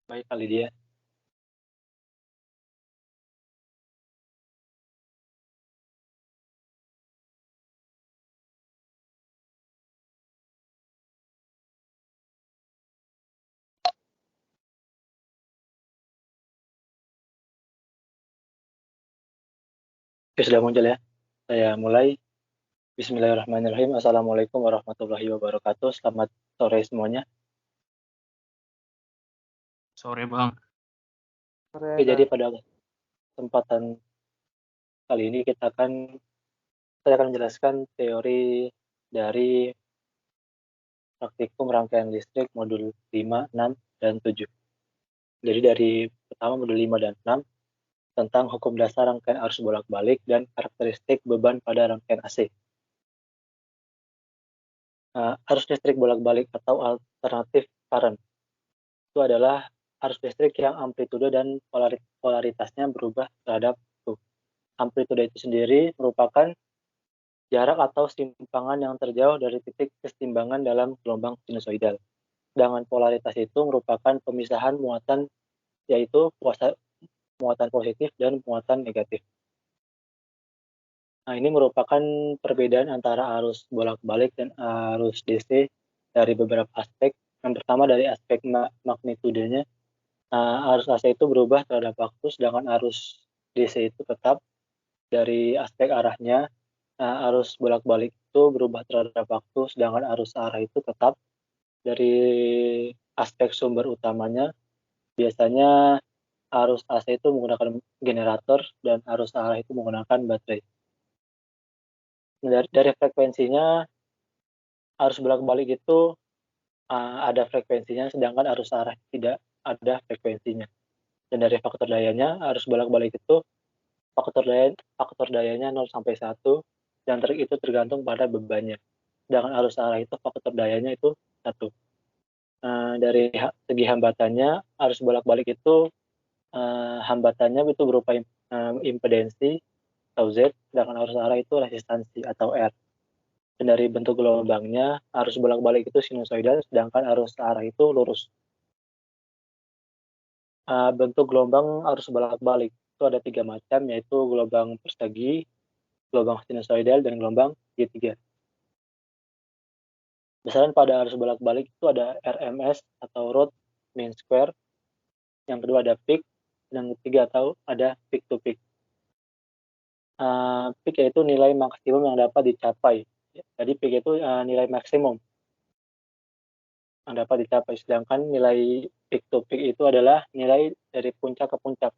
Baik kali dia. Oke, sudah muncul ya. Saya mulai. Bismillahirrahmanirrahim. Assalamualaikum warahmatullahi wabarakatuh. Selamat sore semuanya. Sore Bang. Oke, jadi pada kesempatan kali ini saya akan menjelaskan teori dari praktikum rangkaian listrik modul 5, 6, dan 7. Jadi dari pertama modul 5 dan 6 tentang hukum dasar rangkaian arus bolak-balik dan karakteristik beban pada rangkaian AC. Arus listrik bolak-balik atau alternatif current itu adalah arus listrik yang amplitude dan polaritasnya berubah terhadap waktu. Amplitude itu sendiri merupakan jarak atau simpangan yang terjauh dari titik kesetimbangan dalam gelombang sinusoidal. Sedangkan polaritas itu merupakan pemisahan muatan, yaitu muatan positif dan muatan negatif. Nah, ini merupakan perbedaan antara arus bolak-balik dan arus DC dari beberapa aspek. Yang pertama dari aspek magnitudenya, arus AC itu berubah terhadap waktu, sedangkan arus DC itu tetap. Dari aspek arahnya, arus bolak-balik itu berubah terhadap waktu, sedangkan arus arah itu tetap. Dari aspek sumber utamanya, biasanya arus AC itu menggunakan generator dan arus arah itu menggunakan baterai. Dari frekuensinya, arus bolak-balik itu ada frekuensinya, sedangkan arus arah tidak ada frekuensinya. Dan dari faktor dayanya, arus bolak-balik itu faktor dayanya 0 sampai 1 dan itu tergantung pada bebannya. Sedangkan arus arah itu faktor dayanya itu 1. Dari segi hambatannya, arus bolak-balik itu hambatannya itu berupa impedensi atau Z, sedangkan arus arah itu resistansi atau R. Dan dari bentuk gelombangnya, arus bolak-balik itu sinusoidal, sedangkan arus arah itu lurus. Bentuk gelombang arus bolak-balik itu ada 3 macam, yaitu gelombang persegi, gelombang sinusoidal, dan gelombang segitiga. Besaran pada arus bolak-balik itu ada RMS atau root mean square, yang kedua ada peak, dan yang ketiga ada peak to peak. Peak yaitu nilai maksimum yang dapat dicapai. Jadi peak itu nilai maksimum yang dapat dicapai, sedangkan nilai peak to peak itu adalah nilai dari puncak ke puncak,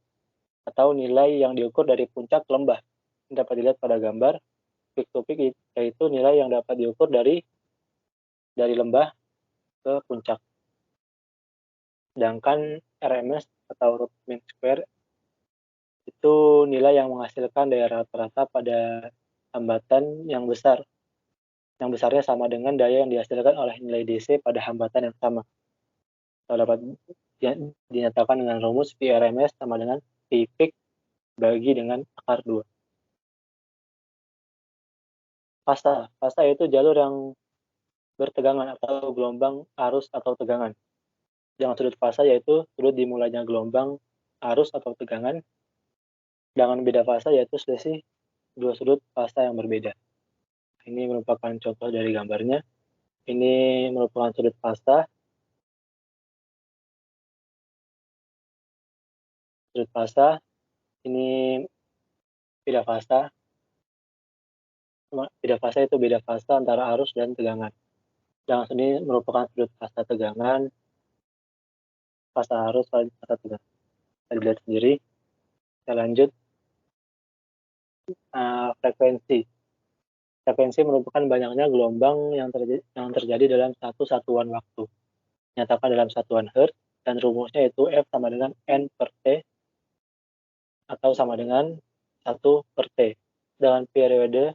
atau nilai yang diukur dari puncak ke lembah. Ini dapat dilihat pada gambar. Peak to peak yaitu nilai yang dapat diukur dari lembah ke puncak. Sedangkan RMS atau root mean square itu nilai yang menghasilkan daya rata-rata pada hambatan yang besar. Yang besarnya sama dengan daya yang dihasilkan oleh nilai DC pada hambatan yang sama. Atau dapat dinyatakan dengan rumus Vrms sama dengan V peak bagi dengan akar 2. Fasa itu jalur yang bertegangan atau gelombang arus atau tegangan. Dengan sudut fasa yaitu sudut dimulainya gelombang arus atau tegangan. Dengan beda fasa yaitu selisih dua sudut fasa yang berbeda. Ini merupakan contoh dari gambarnya. Ini merupakan sudut fasa. Sudut fasa ini beda fasa. Beda fasa itu beda fasa antara arus dan tegangan. Yang ini merupakan sudut fasa tegangan, fasa arus, fasa tegangan. Kita lihat sendiri. Kita lanjut. Frekuensi. Frekuensi merupakan banyaknya gelombang yang terjadi dalam satu satuan waktu. Nyatakan dalam satuan Hertz, dan rumusnya itu F sama dengan N per T, atau sama dengan 1 per T. Dengan periode,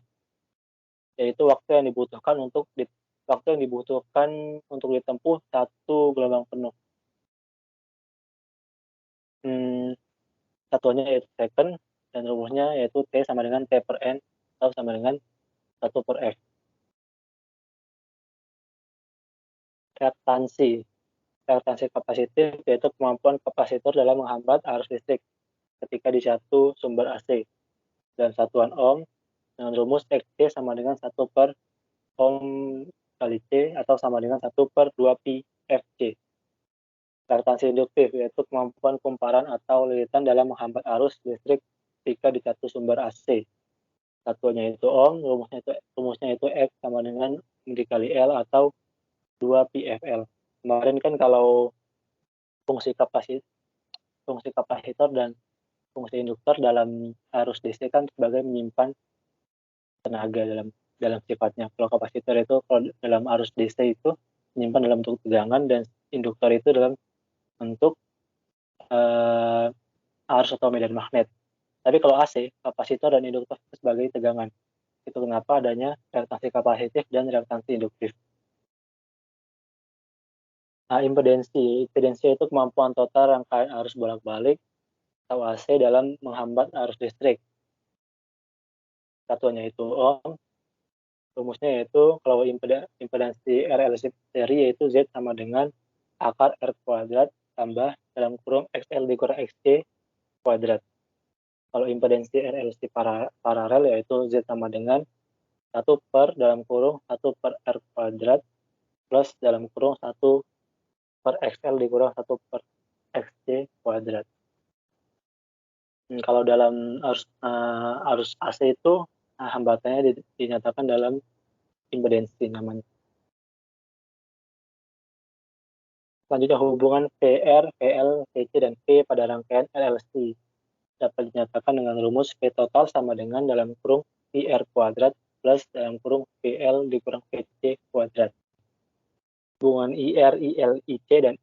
yaitu waktu yang dibutuhkan untuk ditempuh satu gelombang penuh. Satuannya yaitu second, dan rumusnya yaitu T sama dengan T per N, atau sama dengan 1 per F. Reaktansi. Reaktansi kapasitif yaitu kemampuan kapasitor dalam menghambat arus listrik ketika di satu sumber AC dan satuan ohm dengan rumus XC sama dengan 1 per ohm kali C atau sama dengan 1 per 2 pi FC. Reaktansi induktif yaitu kemampuan kumparan atau lilitan dalam menghambat arus listrik ketika di satu sumber AC. Satuannya itu ohm, rumusnya itu X sama dengan dikali L atau 2 pi FL. Kemarin kan kalau fungsi kapasitor dan fungsi induktor dalam arus DC kan sebagai menyimpan tenaga dalam sifatnya. Kalau kapasitor itu kalau dalam arus DC itu menyimpan dalam bentuk tegangan dan induktor itu dalam bentuk arus atau medan magnet. Tapi kalau AC, kapasitor dan induktor sebagai tegangan. Itu kenapa adanya reaktansi kapasitif dan reaktansi induktif. Nah, impedensi itu kemampuan total rangkaian arus bolak-balik atau AC dalam menghambat arus listrik. Satuannya itu ohm, rumusnya yaitu kalau impedansi RLC seri yaitu Z sama dengan akar R kuadrat tambah dalam kurung XL dikurang XC kuadrat. Kalau impedansi RLC paralel yaitu Z sama dengan 1 per dalam kurung 1 per R kuadrat plus dalam kurung 1 per XL dikurang 1 per XC kuadrat. Kalau dalam arus AC itu hambatannya dinyatakan dalam impedensi namanya. Selanjutnya hubungan VR, VL, VC, dan V pada rangkaian RLC dapat dinyatakan dengan rumus V total sama dengan dalam kurung VR kuadrat plus dalam kurung VL dikurang VC kuadrat. Hubungan IR, IL, IC, dan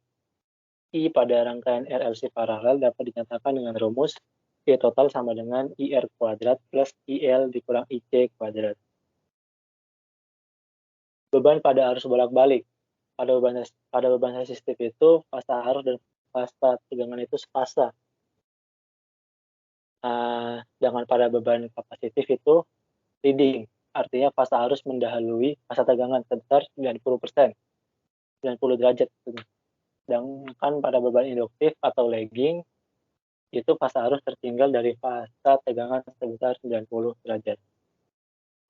I pada rangkaian RLC paralel dapat dinyatakan dengan rumus V total sama dengan IR kuadrat plus IL dikurang IC kuadrat. Beban pada arus bolak-balik. Pada beban resistif itu fasa arus dan fasa tegangan itu sepasa. Sedangkan pada beban kapasitif itu leading, artinya fasa arus mendahului fasa tegangan sebesar 90%, 90 derajat. Sedangkan pada beban induktif atau lagging, itu fasa arus tertinggal dari fasa tegangan sebesar 90 derajat.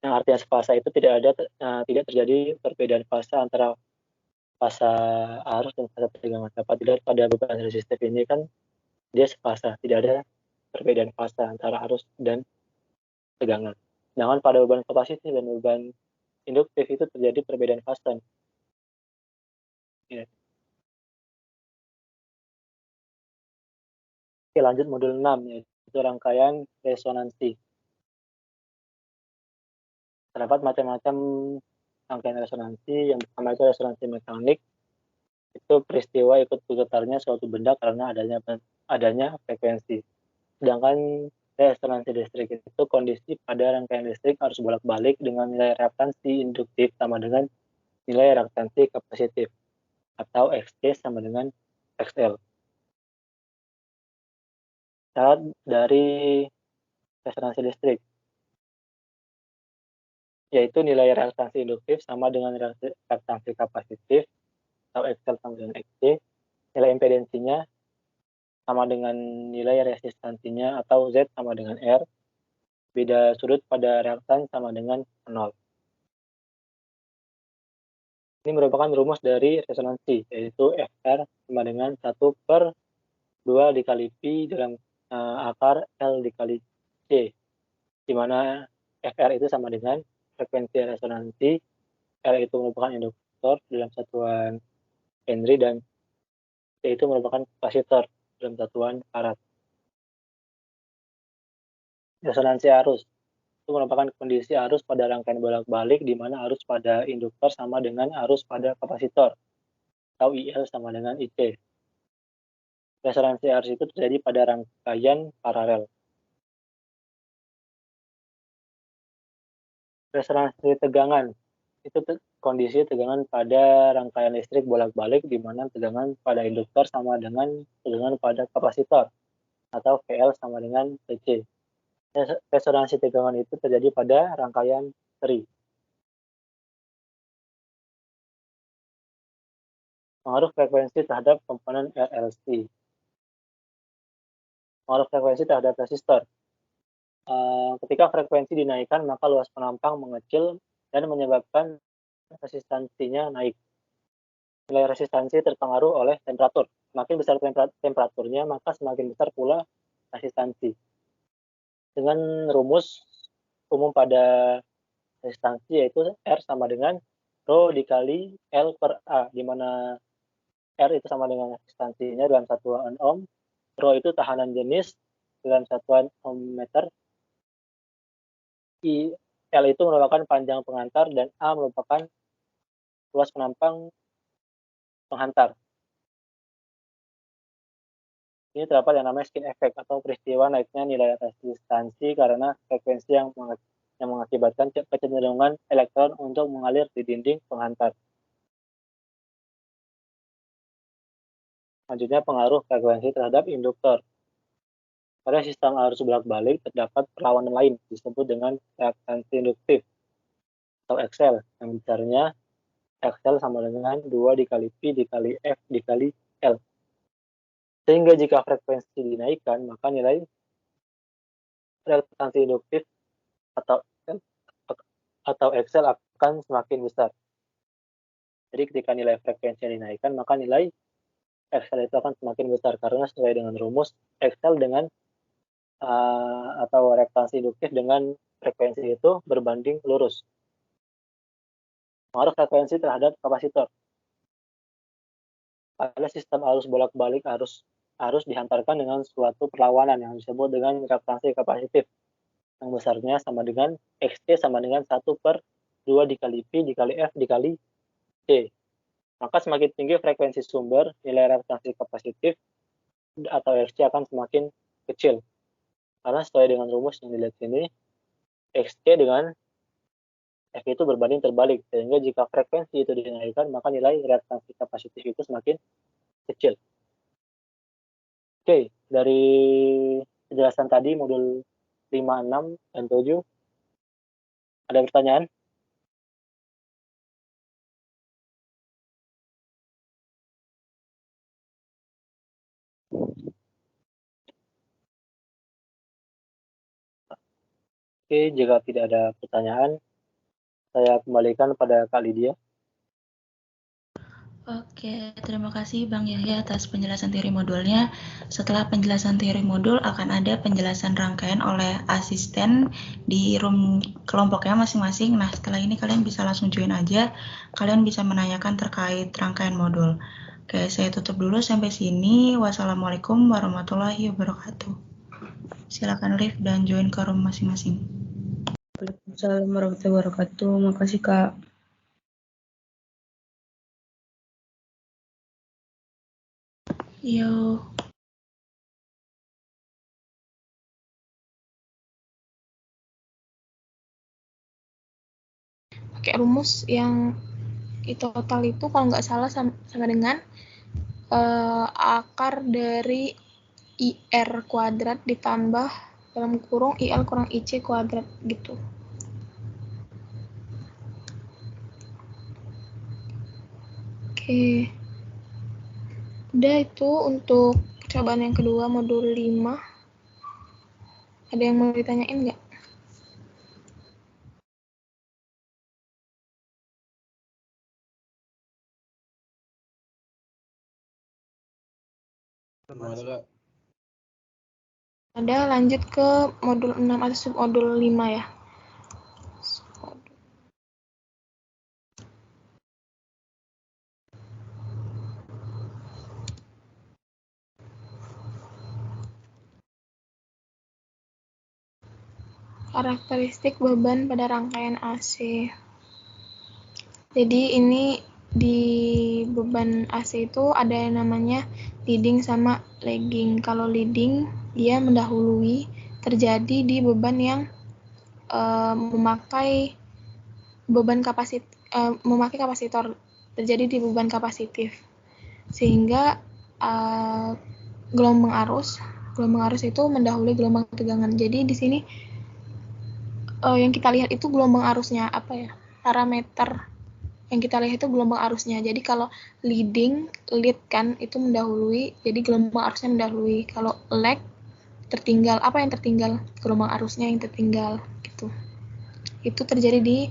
Yang artinya sepasa itu tidak terjadi perbedaan fasa antara fasa arus dan fasa tegangan. Dapat dilihat pada beban resistif ini kan dia sepasa, tidak ada perbedaan fasa antara arus dan tegangan. Sedangkan pada beban kapasitif dan beban induktif itu terjadi perbedaan fasa. Ya. Oke, lanjut modul 6 yaitu rangkaian resonansi. Terdapat macam-macam rangkaian resonansi. Yang pertama itu resonansi mekanik. Itu peristiwa ikut bergetarnya suatu benda karena adanya frekuensi. Sedangkan resonansi listrik itu kondisi pada rangkaian listrik arus bolak-balik dengan nilai reaktansi induktif sama dengan nilai reaktansi kapasitif atau XC sama dengan XL. Syarat dari resonansi listrik yaitu nilai reaktansi induktif sama dengan reaktansi kapasitif atau XL sama dengan XC. Nilai impedensinya sama dengan nilai resistansinya atau Z sama dengan R. Beda sudut pada reaktan sama dengan 0. Ini merupakan rumus dari resonansi, yaitu FR sama dengan 1 per 2 dikali Pi dalam akar L dikali C, di mana FR itu sama dengan frekuensi resonansi, L itu merupakan induktor dalam satuan Henry, dan C itu merupakan kapasitor dalam satuan farad. Resonansi arus itu merupakan kondisi arus pada rangkaian bolak-balik di mana arus pada induktor sama dengan arus pada kapasitor atau IL sama dengan IC. Resonansi arus itu terjadi pada rangkaian paralel. Resonansi tegangan itu kondisi tegangan pada rangkaian listrik bolak-balik di mana tegangan pada induktor sama dengan tegangan pada kapasitor atau VL sama dengan VC. Resonansi tegangan itu terjadi pada rangkaian seri. Pengaruh frekuensi terhadap komponen RLC. Pengaruh frekuensi terhadap resistor. Ketika frekuensi dinaikkan, maka luas penampang mengecil dan menyebabkan resistansinya naik. Nilai resistansi terpengaruh oleh temperatur. Semakin besar temperaturnya, maka semakin besar pula resistansi. Dengan rumus umum pada resistansi yaitu R sama dengan Rho dikali L per A, di mana R itu sama dengan resistansinya dalam satuan ohm, Rho itu tahanan jenis dalam satuan ohm meter, L itu merupakan panjang pengantar, dan A merupakan luas penampang penghantar. Ini terdapat yang namanya skin effect atau peristiwa naiknya nilai resistansi karena frekuensi yang mengakibatkan kecenderungan elektron untuk mengalir di dinding penghantar. Selanjutnya, pengaruh frekuensi terhadap induktor. Pada sistem arus bolak-balik terdapat perlawanan lain disebut dengan reaktansi induktif atau XL, yang besarnya XL sama dengan 2 dikali P dikali F dikali L. Sehingga jika frekuensi dinaikkan, maka nilai reaktansi induktif atau XL akan semakin besar. Jadi ketika nilai frekuensi dinaikkan, maka nilai XL itu akan semakin besar karena sesuai dengan rumus XL dengan atau reaktansi induktif dengan frekuensi itu berbanding lurus. Pengaruh frekuensi terhadap kapasitor. Pada sistem arus bolak-balik, arus dihantarkan dengan suatu perlawanan yang disebut dengan reaktansi kapasitif, yang besarnya sama dengan XT sama dengan 1 per 2 dikali P dikali F dikali C. Maka semakin tinggi frekuensi sumber, nilai reaktansi kapasitif atau XC akan semakin kecil. Karena sesuai dengan rumus yang dilihat sini, XC dengan F itu berbanding terbalik, sehingga jika frekuensi itu dinaikkan, maka nilai reaktansi kapasitif itu semakin kecil. Oke, dari penjelasan tadi modul 5, 6, dan 7, ada pertanyaan? Oke, jika tidak ada pertanyaan, saya kembalikan pada Kak Lydia. Oke, terima kasih Bang Yahya atas penjelasan teori modulnya. Setelah penjelasan teori modul, akan ada penjelasan rangkaian oleh asisten di room kelompoknya masing-masing. Nah, setelah ini kalian bisa langsung join aja. Kalian bisa menanyakan terkait rangkaian modul. Oke, saya tutup dulu sampai sini. Wassalamualaikum warahmatullahi wabarakatuh. Silakan live dan join ke room masing-masing. Waalaikumsalam warahmatullahi wabarakatuh. Makasih, Kak. Yo. Pakai rumus yang total itu kalau nggak salah sama dengan akar dari IR kuadrat ditambah dalam kurung IL kurang IC kuadrat gitu. Oke. Udah itu untuk percobaan yang kedua modul 5. Ada yang mau ditanyain nggak? Ada, lanjut ke modul 6 atau submodul 5 ya. Karakteristik beban pada rangkaian AC. Jadi ini di beban AC itu ada yang namanya leading sama lagging. Kalau leading dia mendahului, terjadi di beban yang memakai kapasitor, terjadi di beban kapasitif, sehingga gelombang arus itu mendahului gelombang tegangan. Jadi di sini yang kita lihat itu gelombang arusnya parameter Yang kita lihat itu gelombang arusnya. Jadi kalau lead kan itu mendahului, jadi gelombang arusnya mendahului. Kalau lag tertinggal, apa yang tertinggal? Gelombang arusnya yang tertinggal gitu. Itu terjadi di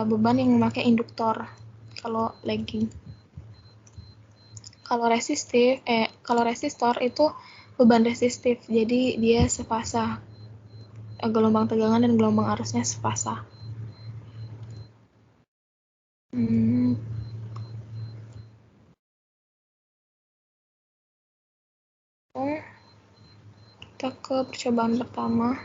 beban yang memakai induktor. Kalau lagging. Kalau resistor itu beban resistif, jadi dia sefasa. Gelombang tegangan dan gelombang arusnya sefasa. Kita ke percobaan pertama.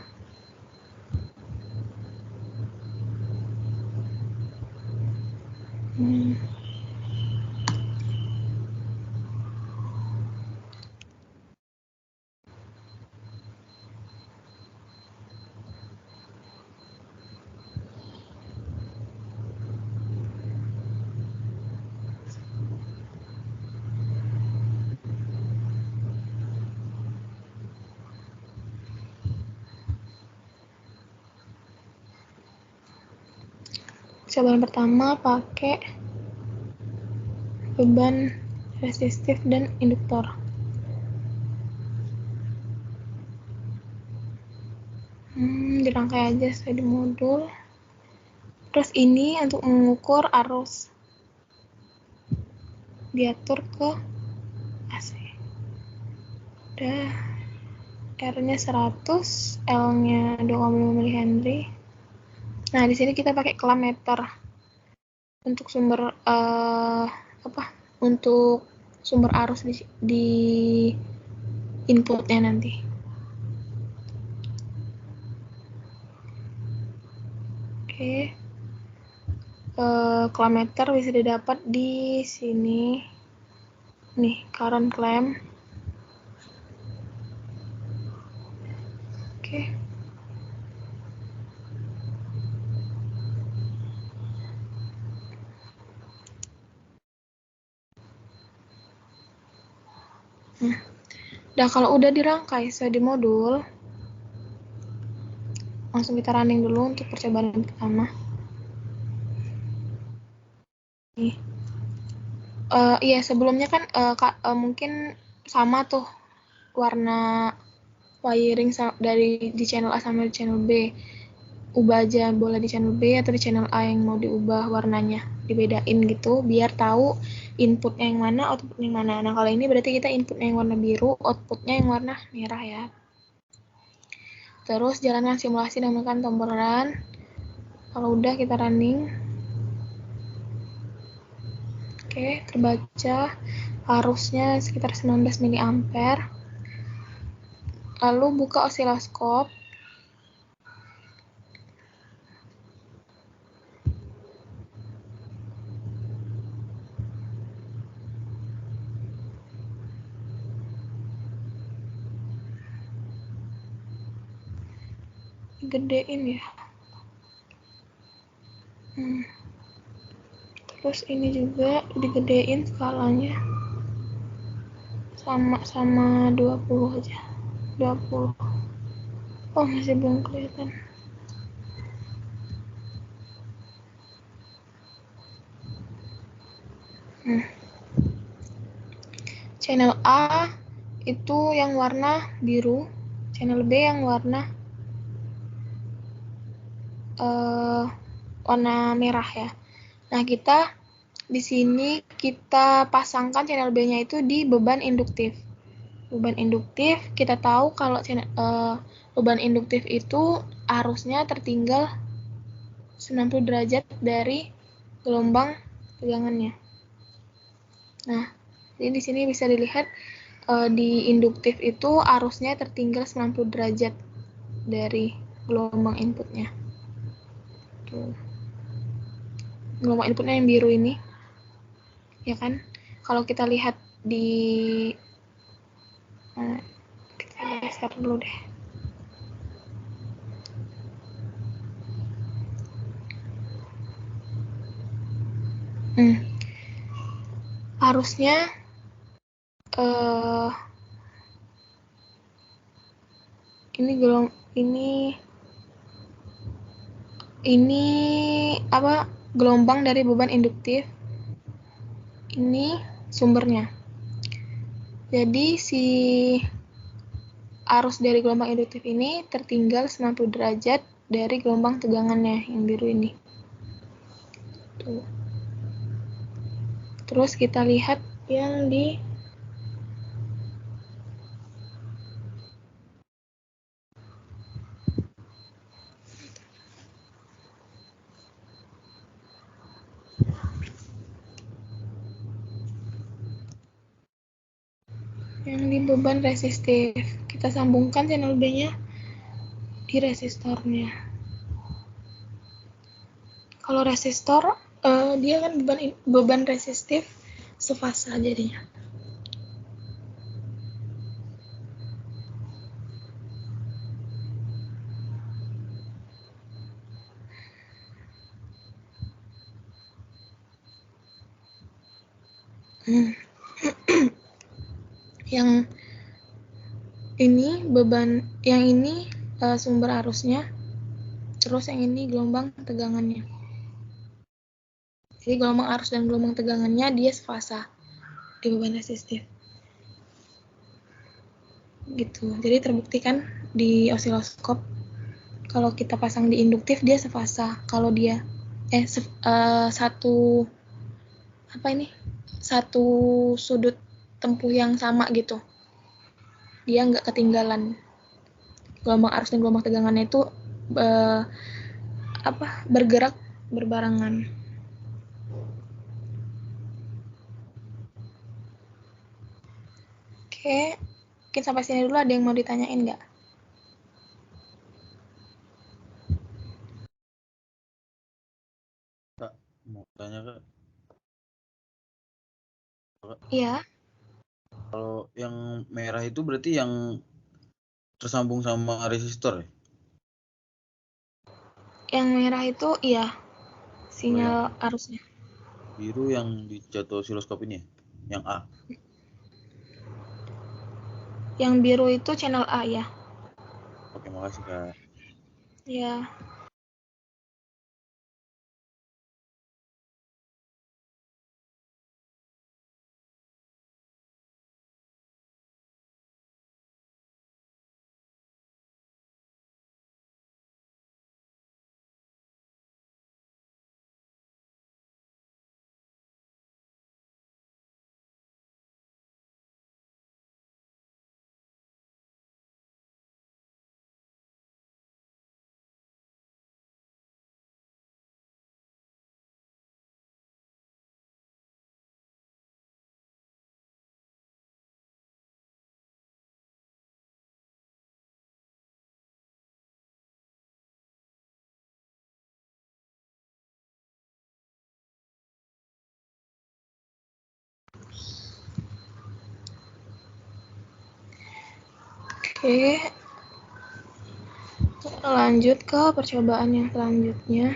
Percobaan pertama pakai beban resistif dan induktor. Dirangkai aja sesuai di modul. Terus ini untuk mengukur arus. Diatur ke AC. Udah. R-nya 100, L-nya 2,5 mH. Nah, di sini kita pakai kelameter untuk sumber untuk sumber arus di inputnya nanti. Oke. Kelameter bisa didapat di sini. Nih, current clamp. Oke. Nah, kalau udah dirangkai sesuai di modul, langsung kita running dulu untuk percobaan pertama. Nih. Iya, sebelumnya kan mungkin sama tuh warna wiring dari di channel A sama di channel B. Ubah aja boleh di channel B atau di channel A yang mau diubah warnanya, dibedain gitu biar tahu inputnya yang mana, outputnya yang mana. Nah, kalau ini berarti kita inputnya yang warna biru, outputnya yang warna merah ya. Terus jalankan simulasi dan menekan tombol run. Kalau udah kita running. Oke, terbaca arusnya sekitar 19 mA. Lalu buka osiloskop. Gedein ya. Terus ini juga digedein skalanya sama 20 aja. 20. Oh, masih belum kelihatan. Channel A itu yang warna biru, channel B yang warna merah ya. Nah, kita di sini kita pasangkan channel B-nya itu di beban induktif. Beban induktif kita tahu kalau beban induktif itu arusnya tertinggal 90 derajat dari gelombang tegangannya. Nah, jadi di sini bisa dilihat di induktif itu arusnya tertinggal 90 derajat dari gelombang inputnya. Tuh. Gelombang inputnya yang biru ini, ya kan? Kalau kita lihat di kita geser dulu deh. Arusnya ini apa gelombang dari beban induktif. Ini sumbernya. Jadi si arus dari gelombang induktif ini tertinggal 90 derajat dari gelombang tegangannya yang biru ini. Tuh. Terus kita lihat yang di beban resistif. Kita sambungkan channel B-nya di resistornya. Kalau resistor dia kan beban resistif sefasa jadinya. Yang ini beban, yang ini sumber arusnya, terus yang ini gelombang tegangannya. Jadi gelombang arus dan gelombang tegangannya dia sefasa di beban resistif. Gitu. Jadi terbukti kan di osiloskop kalau kita pasang di induktif dia sefasa. Kalau dia satu sudut tempuh yang sama gitu. Dia nggak ketinggalan. Gelombang arus dan gelombang tegangannya itu bergerak berbarengan. Oke, mungkin sampai sini dulu. Ada yang mau ditanyain nggak? Kak, mau tanya Kak. Iya. Kalau yang merah itu berarti yang tersambung sama resistor ya? Yang merah itu iya sinyal arusnya. Biru yang di jatuh osiloskop ini ya? Yang A. Yang biru itu channel A ya. Oke, makasih Kak. Ya. Oke. Lanjut ke percobaan yang selanjutnya.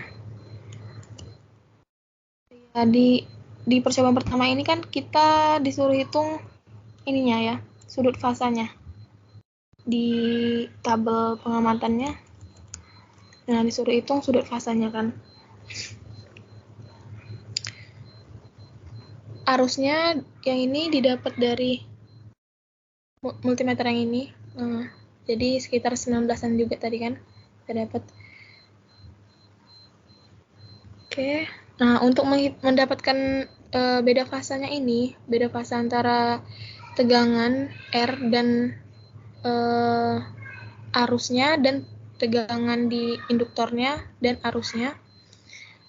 Ya, di percobaan pertama ini kan kita disuruh hitung ininya ya, sudut fasanya di tabel pengamatannya. Nah, disuruh hitung sudut fasanya kan. Arusnya yang ini didapat dari multimeter yang ini. Jadi sekitar 19-an juga tadi kan kita dapat. Oke. Nah, untuk mendapatkan beda fasanya ini, beda fasa antara tegangan R dan arusnya dan tegangan di induktornya dan arusnya,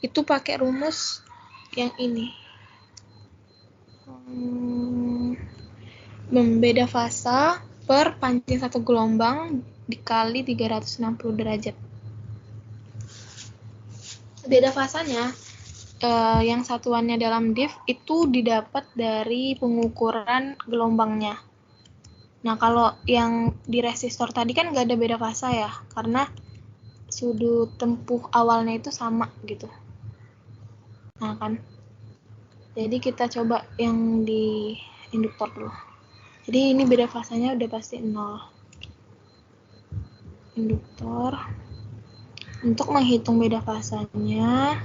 itu pakai rumus yang ini. Beda fasa per panjang satu gelombang dikali 360 derajat. Beda fasanya yang satuannya dalam div itu didapat dari pengukuran gelombangnya. Nah, kalau yang di resistor tadi kan nggak ada beda fasa ya, karena sudut tempuh awalnya itu sama gitu. Nah kan, jadi kita coba yang di induktor dulu. Jadi ini beda fasanya udah pasti 0. Induktor. Untuk menghitung beda fasanya,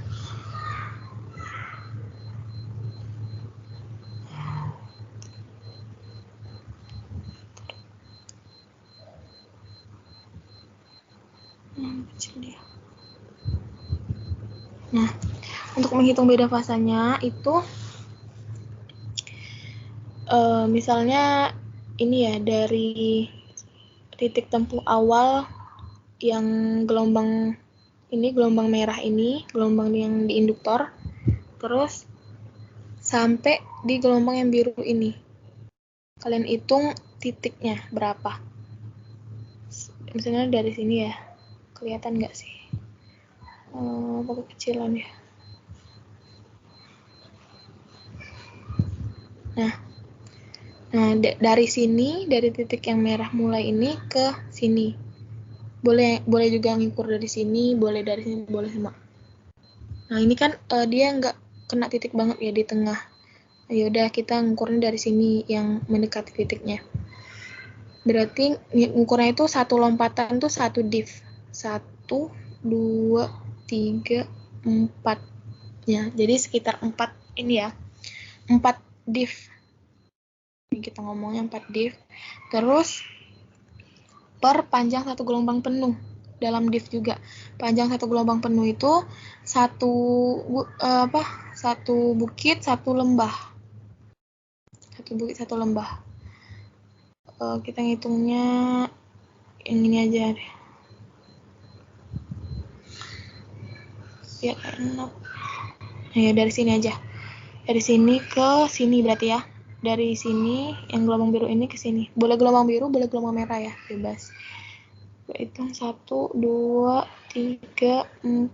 kecil dia. Nah, untuk menghitung beda fasanya itu misalnya ini ya, dari titik tempuh awal yang gelombang merah ini, gelombang yang di induktor, terus sampai di gelombang yang biru ini. Kalian hitung titiknya berapa. Misalnya dari sini ya, kelihatan nggak sih? Pakai kecilan ya. Nah, dari sini, dari titik yang merah mulai ini ke sini. Boleh juga ngukur dari sini, boleh dari sini, boleh semua. Nah, ini kan dia nggak kena titik banget ya di tengah. Ya udah, kita ngukurnya dari sini yang mendekati titiknya. Berarti ngukurnya itu satu lompatan tuh satu div. 1, 2, 3, 4. Ya, jadi sekitar 4 ini ya. 4 div. Kita ngomongnya 4 div. Terus per panjang satu gelombang penuh. Dalam div juga. Panjang satu gelombang penuh itu satu bukit, satu lembah. Satu bukit, satu lembah. Kita ngitungnya yang ini aja deh. Ya, enak. Nah, ya dari sini aja. Dari sini ke sini berarti ya. Dari sini yang gelombang biru ini ke sini. Boleh gelombang biru, boleh gelombang merah ya, bebas. Hitung 1, 2, 3, 4,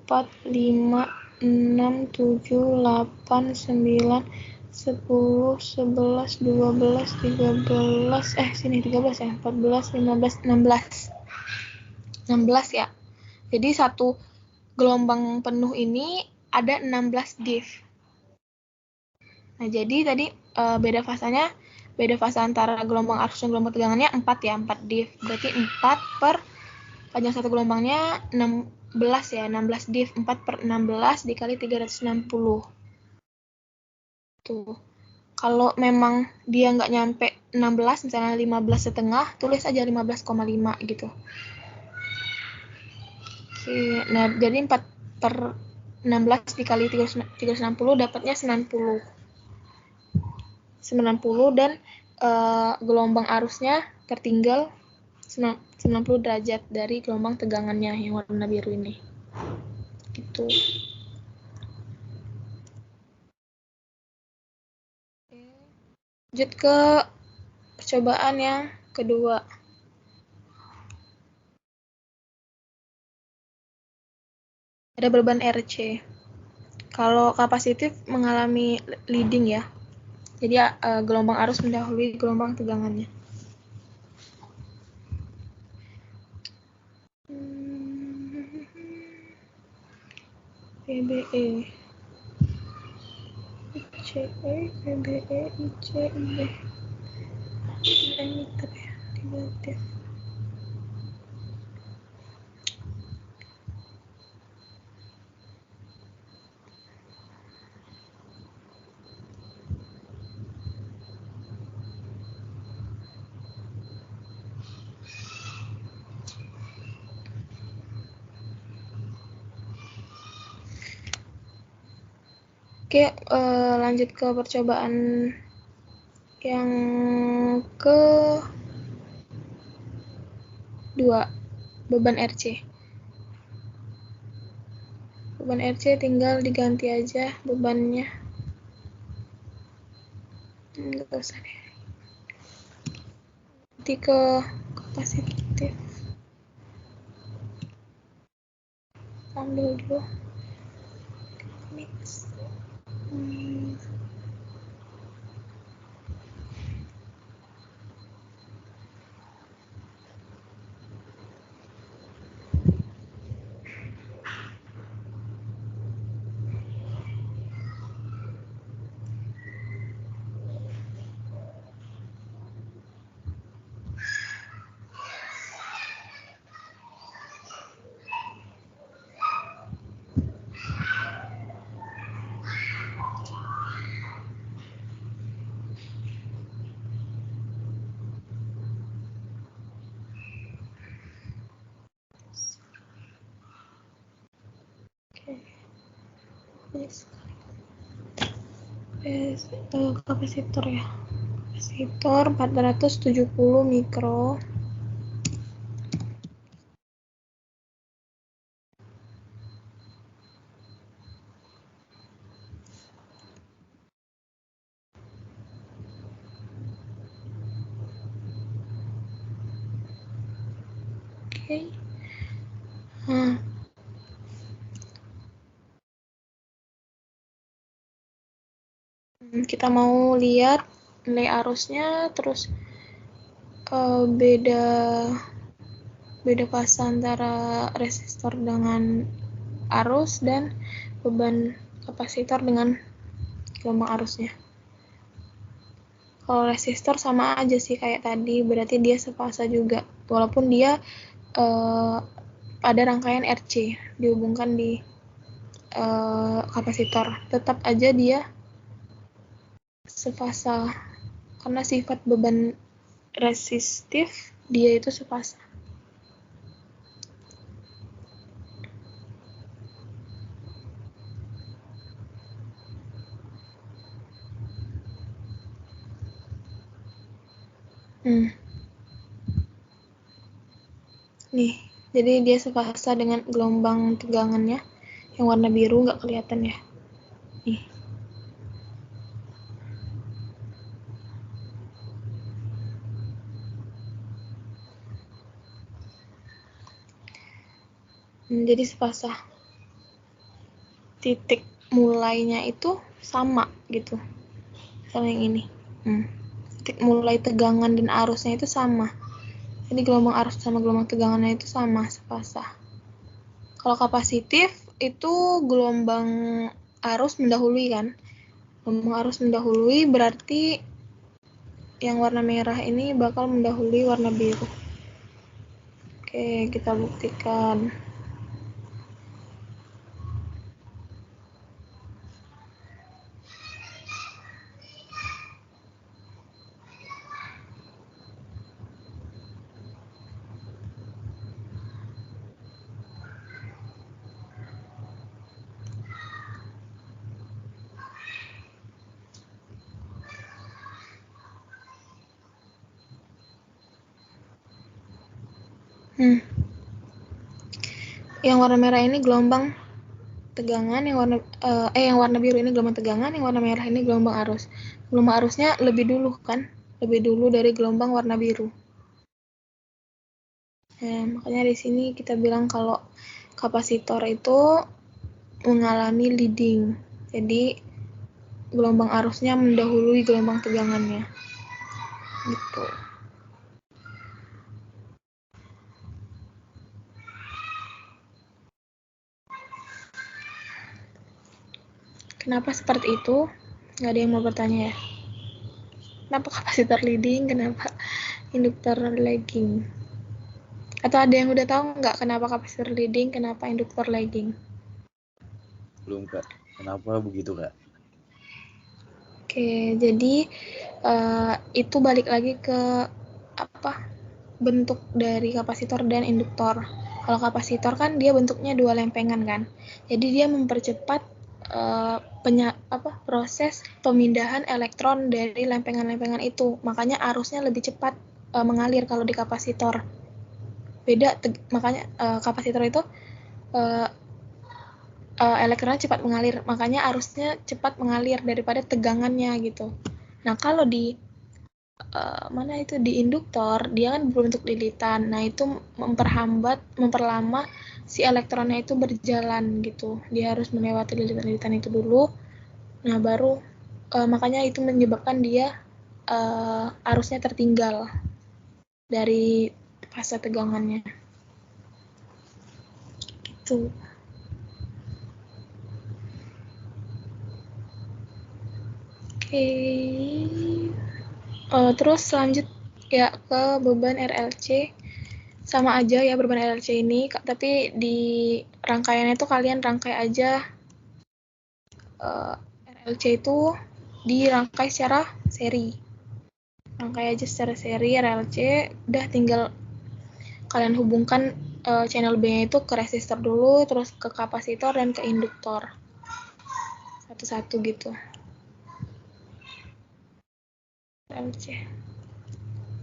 5, 6, 7, 8, 9, 10, 11, 12, 13, sini 13 ya, 14, 15, 16. 16 ya. Jadi satu gelombang penuh ini ada 16 div. Nah, jadi tadi beda fasa antara gelombang arus dan gelombang tegangannya 4 ya, 4 div. Berarti 4 per panjang satu gelombangnya 16 ya, 16 div. 4 per 16 dikali 360. Tuh. Kalau memang dia nggak nyampe 16, misalnya 15,5, tulis aja 15,5 gitu. Oke, nah jadi 4 per 16 dikali 360 dapatnya 90 dan gelombang arusnya tertinggal 90 derajat dari gelombang tegangannya yang warna biru ini. Gitu. Lanjut ke percobaan yang kedua. Ada beban RC. Kalau kapasitif mengalami leading ya. Jadi gelombang arus mendahului gelombang tegangannya. PBE, ICE, PBE, ICE, emitter ya, negatif. Oke, lanjut ke percobaan yang kedua, beban RC. Beban RC tinggal diganti aja bebannya. Nggak usah deh. Nanti ke kapasitif. Ambil dulu. Mix. Kapasitor ya. Kapasitor 470 mikro. Oke. Kita mau lihat nilai arusnya, terus beda fase antara resistor dengan arus dan beban kapasitor dengan gelombang arusnya. Kalau resistor sama aja sih kayak tadi, berarti dia sefase juga, walaupun dia ada rangkaian RC dihubungkan di kapasitor, tetap aja dia sefase karena sifat beban resistif dia itu sefase. Nih, jadi dia sefase dengan gelombang tegangannya yang warna biru, nggak kelihatan ya. Nih. Jadi sefase. Titik mulainya itu sama gitu. Sama yang ini. Titik mulai tegangan dan arusnya itu sama. Jadi gelombang arus sama gelombang tegangannya itu sama, sefase. Kalau kapasitif itu gelombang arus mendahului kan. Gelombang arus mendahului berarti yang warna merah ini bakal mendahului warna biru. Oke, kita buktikan. Yang warna merah ini gelombang tegangan, yang warna biru ini gelombang tegangan, yang warna merah ini gelombang arus. Gelombang arusnya lebih dulu kan? Lebih dulu dari gelombang warna biru. Makanya di sini kita bilang kalau kapasitor itu mengalami leading. Jadi gelombang arusnya mendahului gelombang tegangannya. Gitu. Kenapa seperti itu? Nggak ada yang mau bertanya ya? Kenapa kapasitor leading? Kenapa induktor lagging? Atau ada yang udah tahu nggak kenapa kapasitor leading, kenapa induktor lagging? Belum, Kak. Kenapa begitu, Kak? Oke, jadi itu balik lagi ke bentuk dari kapasitor dan induktor. Kalau kapasitor kan dia bentuknya dua lempengan kan. Jadi dia mempercepat proses pemindahan elektron dari lempengan-lempengan itu. Makanya arusnya lebih cepat mengalir kalau di kapasitor. Beda, makanya kapasitor itu elektronnya cepat mengalir, makanya arusnya cepat mengalir daripada tegangannya gitu. Nah kalau di di induktor dia kan berbentuk lilitan, nah itu memperlama si elektronnya itu berjalan gitu, dia harus melewati lilitan-lilitan itu dulu, nah baru makanya itu menyebabkan dia arusnya tertinggal dari fase tegangannya gitu. Terus lanjut ya ke beban RLC. Sama aja ya beban RLC ini, tapi di rangkaiannya itu kalian rangkai aja RLC itu dirangkai secara seri. Rangkai aja secara seri RLC, udah tinggal kalian hubungkan channel B-nya itu ke resistor dulu, terus ke kapasitor dan ke induktor. Satu-satu gitu. LC.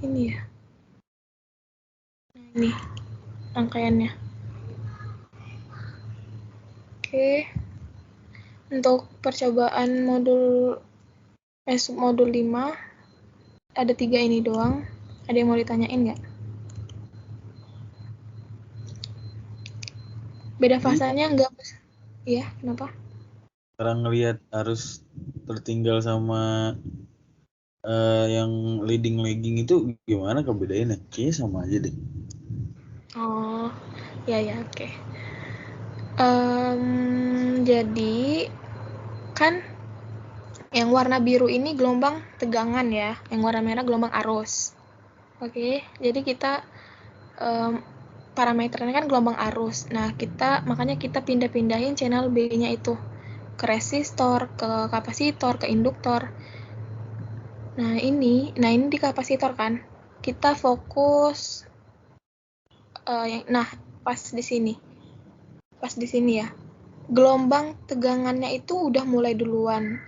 Ini ya. Nah, ini rangkaiannya. Oke. Untuk percobaan submodul 5 ada 3 ini doang. Ada yang mau ditanyain nggak? Beda fasanya nggak? Iya, kenapa? Sekarang ngelihat harus tertinggal sama yang leading lagging itu gimana kebedainnya? Kayaknya sama aja deh. Oh, ya oke. Jadi kan yang warna biru ini gelombang tegangan ya, yang warna merah gelombang arus. Oke, jadi kita parameternya kan gelombang arus. Nah, makanya kita pindah-pindahin channel B-nya itu ke resistor, ke kapasitor, ke induktor. Nah, ini di kapasitor kan. Kita fokus pas di sini ya. Gelombang tegangannya itu udah mulai duluan.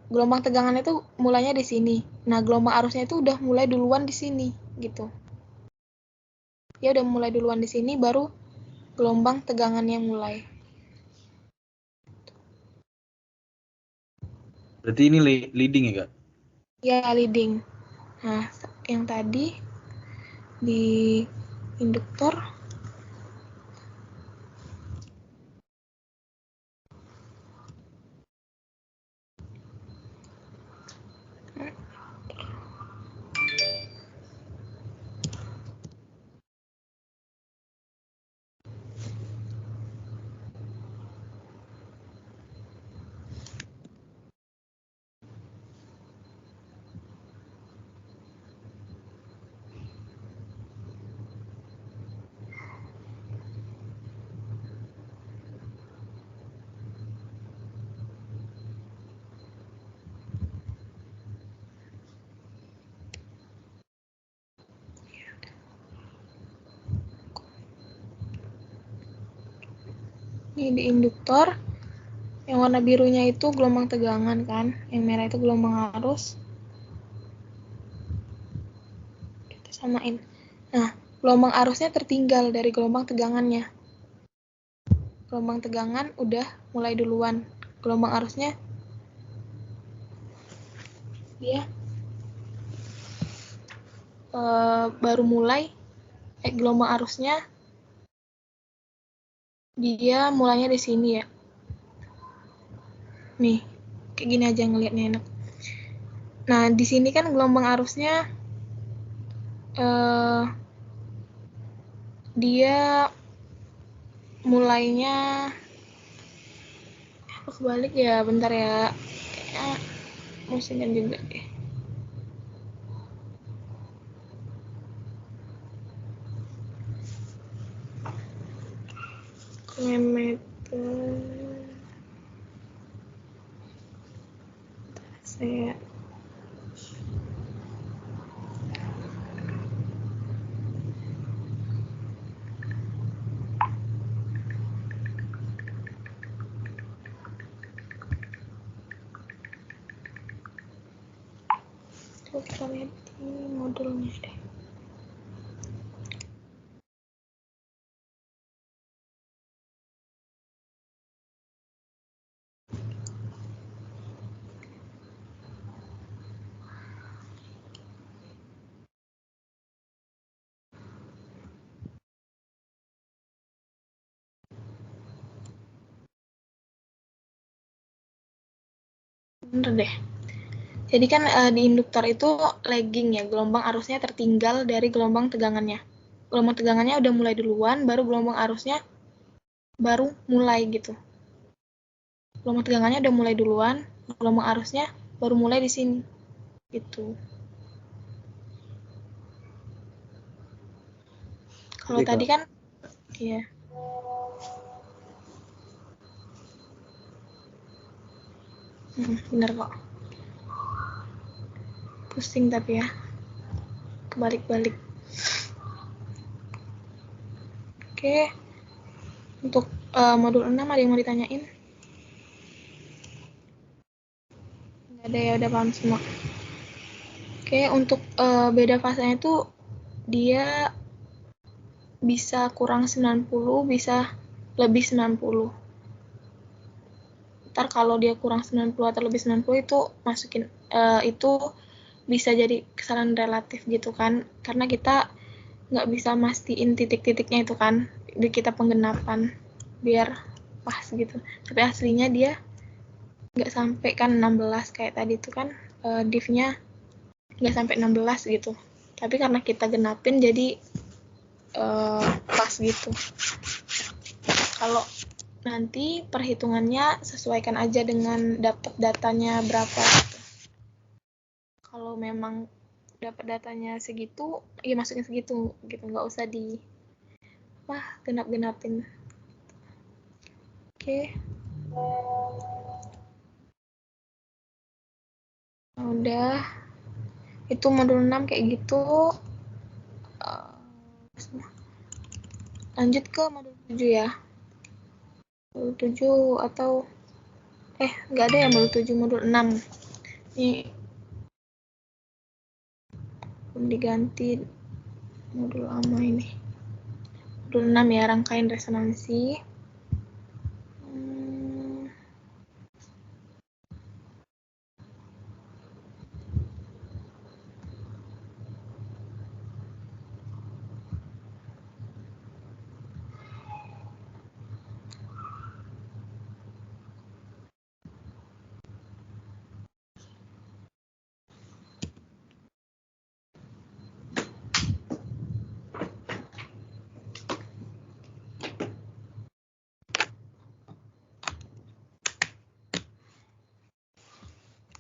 Gelombang tegangannya itu mulainya di sini. Nah, gelombang arusnya itu udah mulai duluan di sini gitu. Ya udah mulai duluan di sini baru gelombang tegangannya mulai. Berarti ini leading ya, Kak? Ya, leading. Nah, yang tadi di induktor ini di induktor yang warna birunya itu gelombang tegangan kan, yang merah itu gelombang arus. Kita samain. Nah, gelombang arusnya tertinggal dari gelombang tegangannya. Gelombang tegangan udah mulai duluan. Gelombang arusnya dia baru mulai. Gelombang arusnya dia mulainya di sini ya. Nih, kayak gini aja ngelihatnya enak. Nah, di sini kan gelombang arusnya dia mulainya kebalik ya, bentar ya. Musimnya juga deh. Kilometer saya coba kita lihat di modulnya deh. Bener deh. Jadi kan di induktor itu lagging ya, gelombang arusnya tertinggal dari gelombang tegangannya. Gelombang tegangannya udah mulai duluan, baru gelombang arusnya baru mulai gitu. Gelombang tegangannya udah mulai duluan, gelombang arusnya baru mulai di sini. Gitu. Kalau tadi kan iya. Bener kok. Pusing tapi ya. Kebalik-balik. Oke. Untuk modul 6 ada yang mau ditanyain? Nggak ada ya, udah paham semua. Oke, untuk beda fasenya itu dia bisa kurang 90, bisa lebih 90. Ntar kalau dia kurang 90 atau lebih 90 itu masukin itu bisa jadi kesalahan relatif gitu kan, karena kita nggak bisa mastiin titik-titiknya itu kan di kita penggenapan biar pas gitu, tapi aslinya dia nggak sampai kan 16 kayak tadi itu kan div-nya nggak sampai 16 gitu, tapi karena kita genapin jadi pas gitu. Kalau nanti perhitungannya sesuaikan aja dengan dapat datanya berapa gitu. Kalau memang dapat datanya segitu, ya masukin segitu gitu, nggak usah di genap-genapin. Oke. Udah, itu modul 6 kayak gitu. Lanjut ke modul 7 ya. Modul 7 atau nggak ada ya modul 7, modul 6. Ini belum diganti modul lama ini. Modul 6 ya, rangkaian resonansi.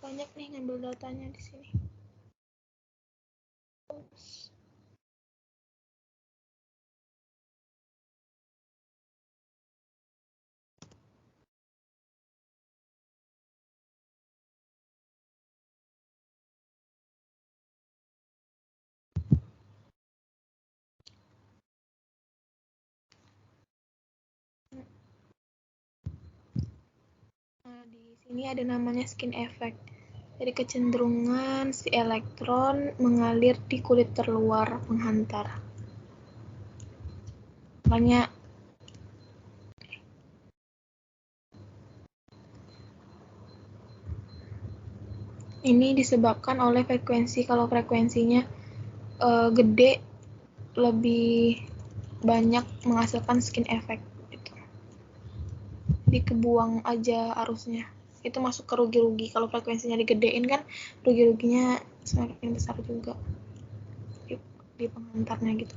Banyak nih ngambil datanya di sini. Nah, di sini ada namanya skin effect. Jadi kecenderungan si elektron mengalir di kulit terluar penghantar. Makanya ini disebabkan oleh frekuensi. Kalau frekuensinya gede, lebih banyak menghasilkan skin effect gitu. Jadi kebuang aja arusnya. Itu masuk ke rugi-rugi. Kalau frekuensinya digedein kan rugi-ruginya semakin besar juga di penghantarnya gitu.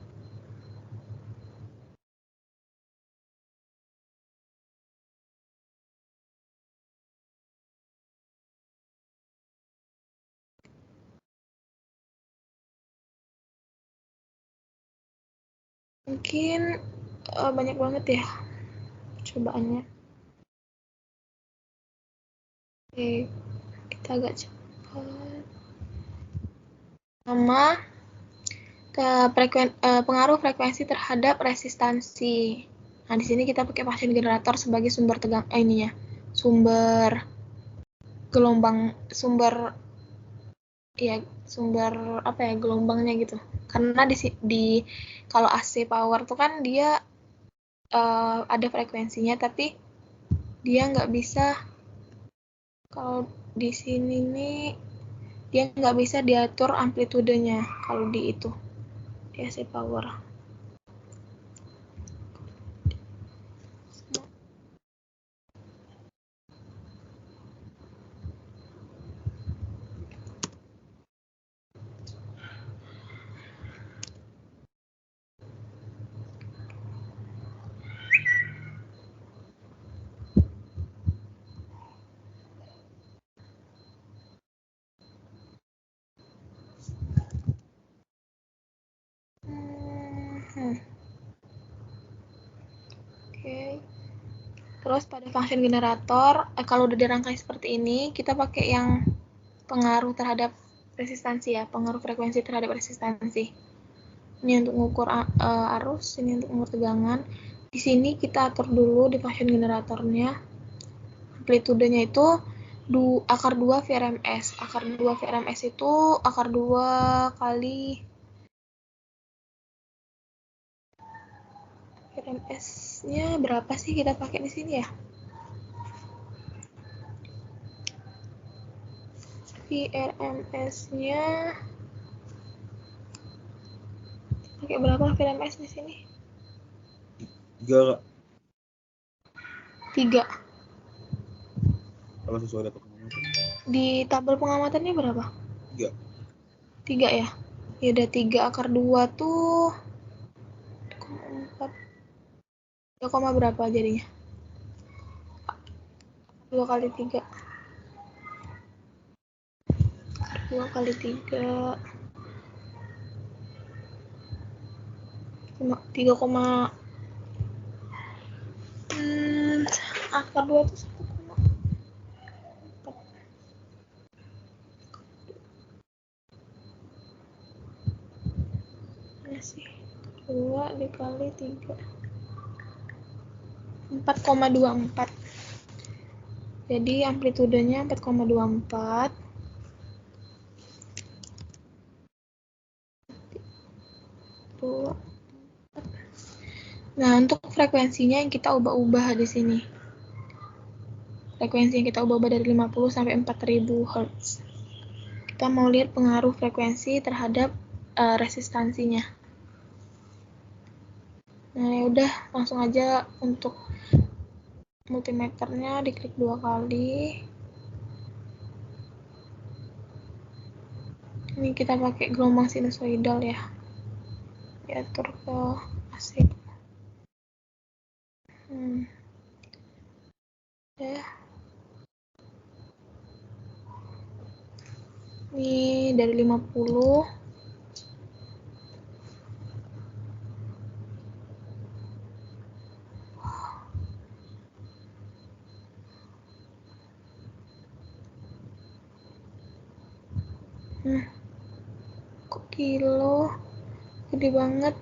Mungkin banyak banget ya cobaannya. Oke, kita agak cepat. Sama pengaruh frekuensi terhadap resistansi. Nah, di sini kita pakai pasien generator sebagai sumber tegang sumber gelombang, sumber gelombangnya gitu. Karena di kalau AC power tuh kan dia ada frekuensinya, tapi dia nggak bisa, kalau di sini nih dia nggak bisa diatur amplitudenya kalau di itu di AC power. Oke. Terus pada function generator, kalau udah dirangkai seperti ini, kita pakai yang pengaruh terhadap resistansi ya, pengaruh frekuensi terhadap resistansi. Ini untuk mengukur arus, ini untuk mengukur tegangan. Di sini kita atur dulu di function generatornya. Amplitudenya itu akar 2 VRMS. Akar 2 VRMS itu akar 2 kali VRMS-nya berapa sih kita pakai di sini ya? VRMS-nya pakai berapa VRMS di sini? 3 Kak. 3. Kalau sesuai data pengamatan. Di tabel pengamatannya berapa? 3. 3 ya? Ya udah 3 akar 2 tuh 4. 2, berapa jadinya? 2 kali 3. 2 kali 3. 3, akar 2 itu 1,4. Mana sih? 2 dikali 3. 4,24. Jadi amplitudenya 4,24. Nah, untuk frekuensinya yang kita ubah-ubah di sini. Frekuensi yang kita ubah dari 50 sampai 4000 Hz. Kita mau lihat pengaruh frekuensi terhadap resistansinya. Nah, ya udah langsung aja untuk multimeternya diklik 2 kali. Ini kita pakai gelombang sinusoidal ya. Diatur ke AC. Ya. Ini dari 50. Kok kilo? Gede banget.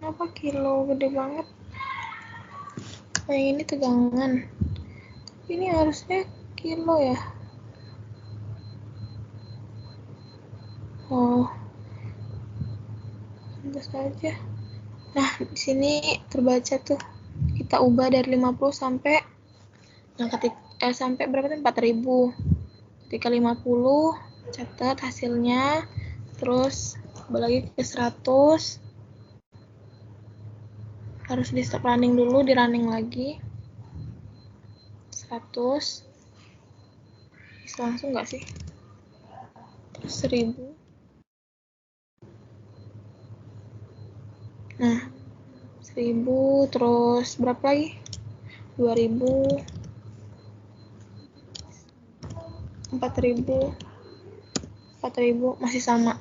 Kenapa kilo? Gede banget. Nah, ini tegangan. Ini harusnya kilo ya. Oh. Pantas saja. Nah, di sini terbaca tuh. Kita ubah dari 50 sampai sampai berapa tuh? 4000. Ketika 50 catat hasilnya. Terus balik ke 100. Harus di stop running dulu, di running lagi 100. Bisa langsung nggak sih? Terus 1000. Nah, 1000 terus berapa lagi? 2000, 4000, 4000 masih sama.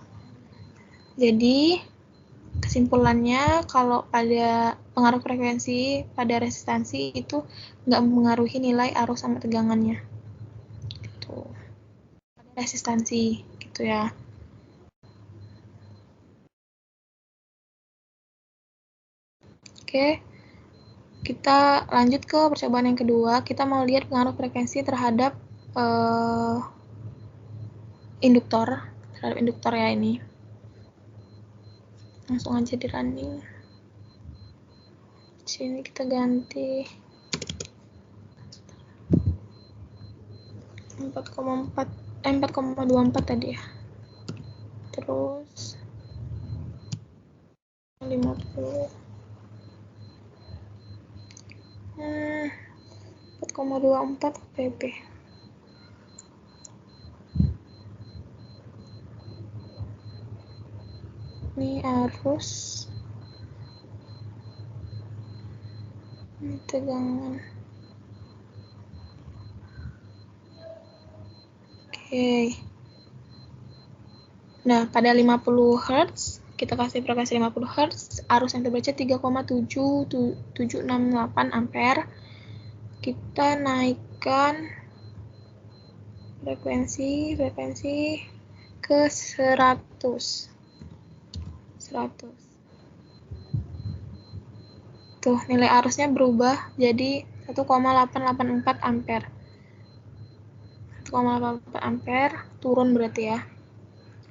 Jadi kesimpulannya kalau pada pengaruh frekuensi pada resistansi itu nggak mempengaruhi nilai arus sama tegangannya. Gitu. Pada resistansi gitu ya. Oke. Kita lanjut ke percobaan yang kedua. Kita mau lihat pengaruh frekuensi terhadap induktor ya ini. Langsung aja di running. Sini kita ganti 4,24 tadi ya. Terus 50. 4,24 pp. Ini arus ini tegangan. Oke. Nah, pada 50 Hz, kita kasih frekuensi 50 Hz, arus yang terbaca 3,7768 ampere. Kita naikkan frekuensi ke 100. Tuh, nilai arusnya berubah jadi 1,884 ampere. 1,884 ampere, turun berarti ya.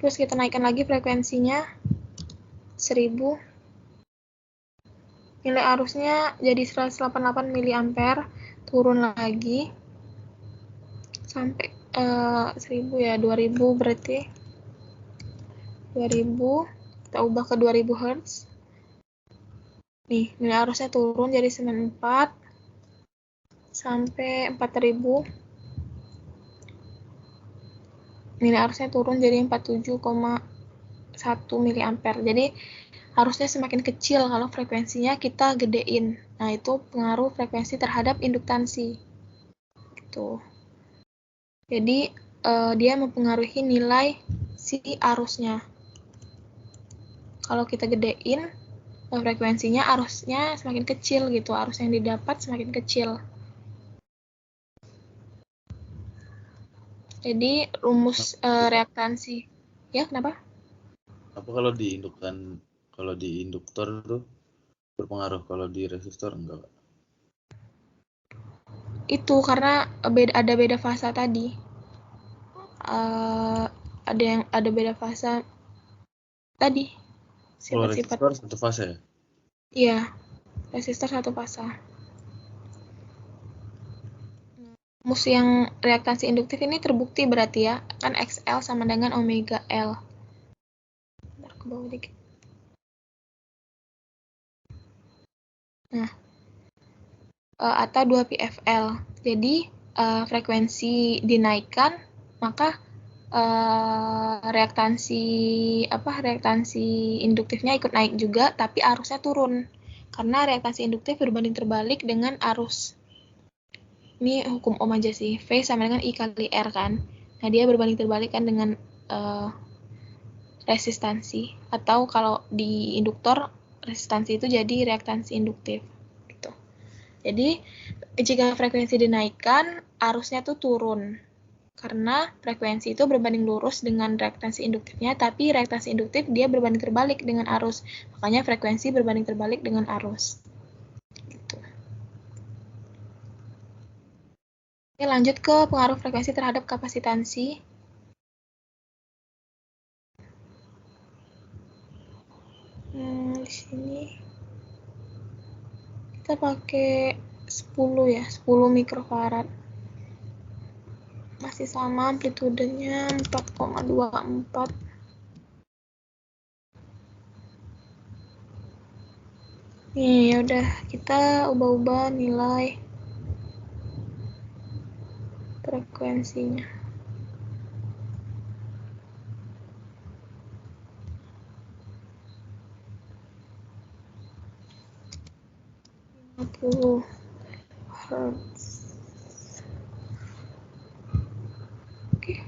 Terus kita naikkan lagi frekuensinya 1000. Nilai arusnya jadi 188 mA, turun lagi sampai 1000 ya, 2000 berarti. 2000, kita ubah ke 2000 Hz. Nih, nilai arusnya turun jadi 94 sampai 4000. Nilai arusnya turun jadi 47,1 mA. Jadi harusnya semakin kecil kalau frekuensinya kita gedein. Nah, itu pengaruh frekuensi terhadap induktansi. Gitu. Jadi dia mempengaruhi nilai si arusnya. Kalau kita gedein frekuensinya, arusnya semakin kecil gitu. Arus yang didapat semakin kecil. Jadi rumus reaktansi. Ya, kenapa? Apa kalau di induktor tuh berpengaruh, kalau di resistor enggak? Itu karena ada beda fasa tadi. Ada beda fasa tadi. Kalau resistor satu fase ya? Iya, resistor satu fasa. Rumus yang reaktansi induktif ini terbukti berarti ya, kan XL sama dengan omega L. Bentar, ke bawah dikit. Nah, atau 2πfL. Jadi frekuensi dinaikkan, maka reaktansi induktifnya ikut naik juga, tapi arusnya turun. Karena reaktansi induktif berbanding terbalik dengan arus. Ini hukum Ohm aja sih, V sama dengan I kali R kan. Nah, dia berbanding terbalik kan dengan resistansi. Atau kalau di induktor, resistansi itu jadi reaktansi induktif. Gitu. Jadi, jika frekuensi dinaikkan, arusnya tuh turun. Karena frekuensi itu berbanding lurus dengan reaktansi induktifnya, tapi reaktansi induktif dia berbanding terbalik dengan arus. Makanya frekuensi berbanding terbalik dengan arus. Gitu. Oke, lanjut ke pengaruh frekuensi terhadap kapasitansi. Di sini kita pakai 10 ya, 10 mikrofarad. Masih sama amplitudenya 4,24. Nih, ya udah kita ubah-ubah nilai frekuensinya. Hertz. Oke.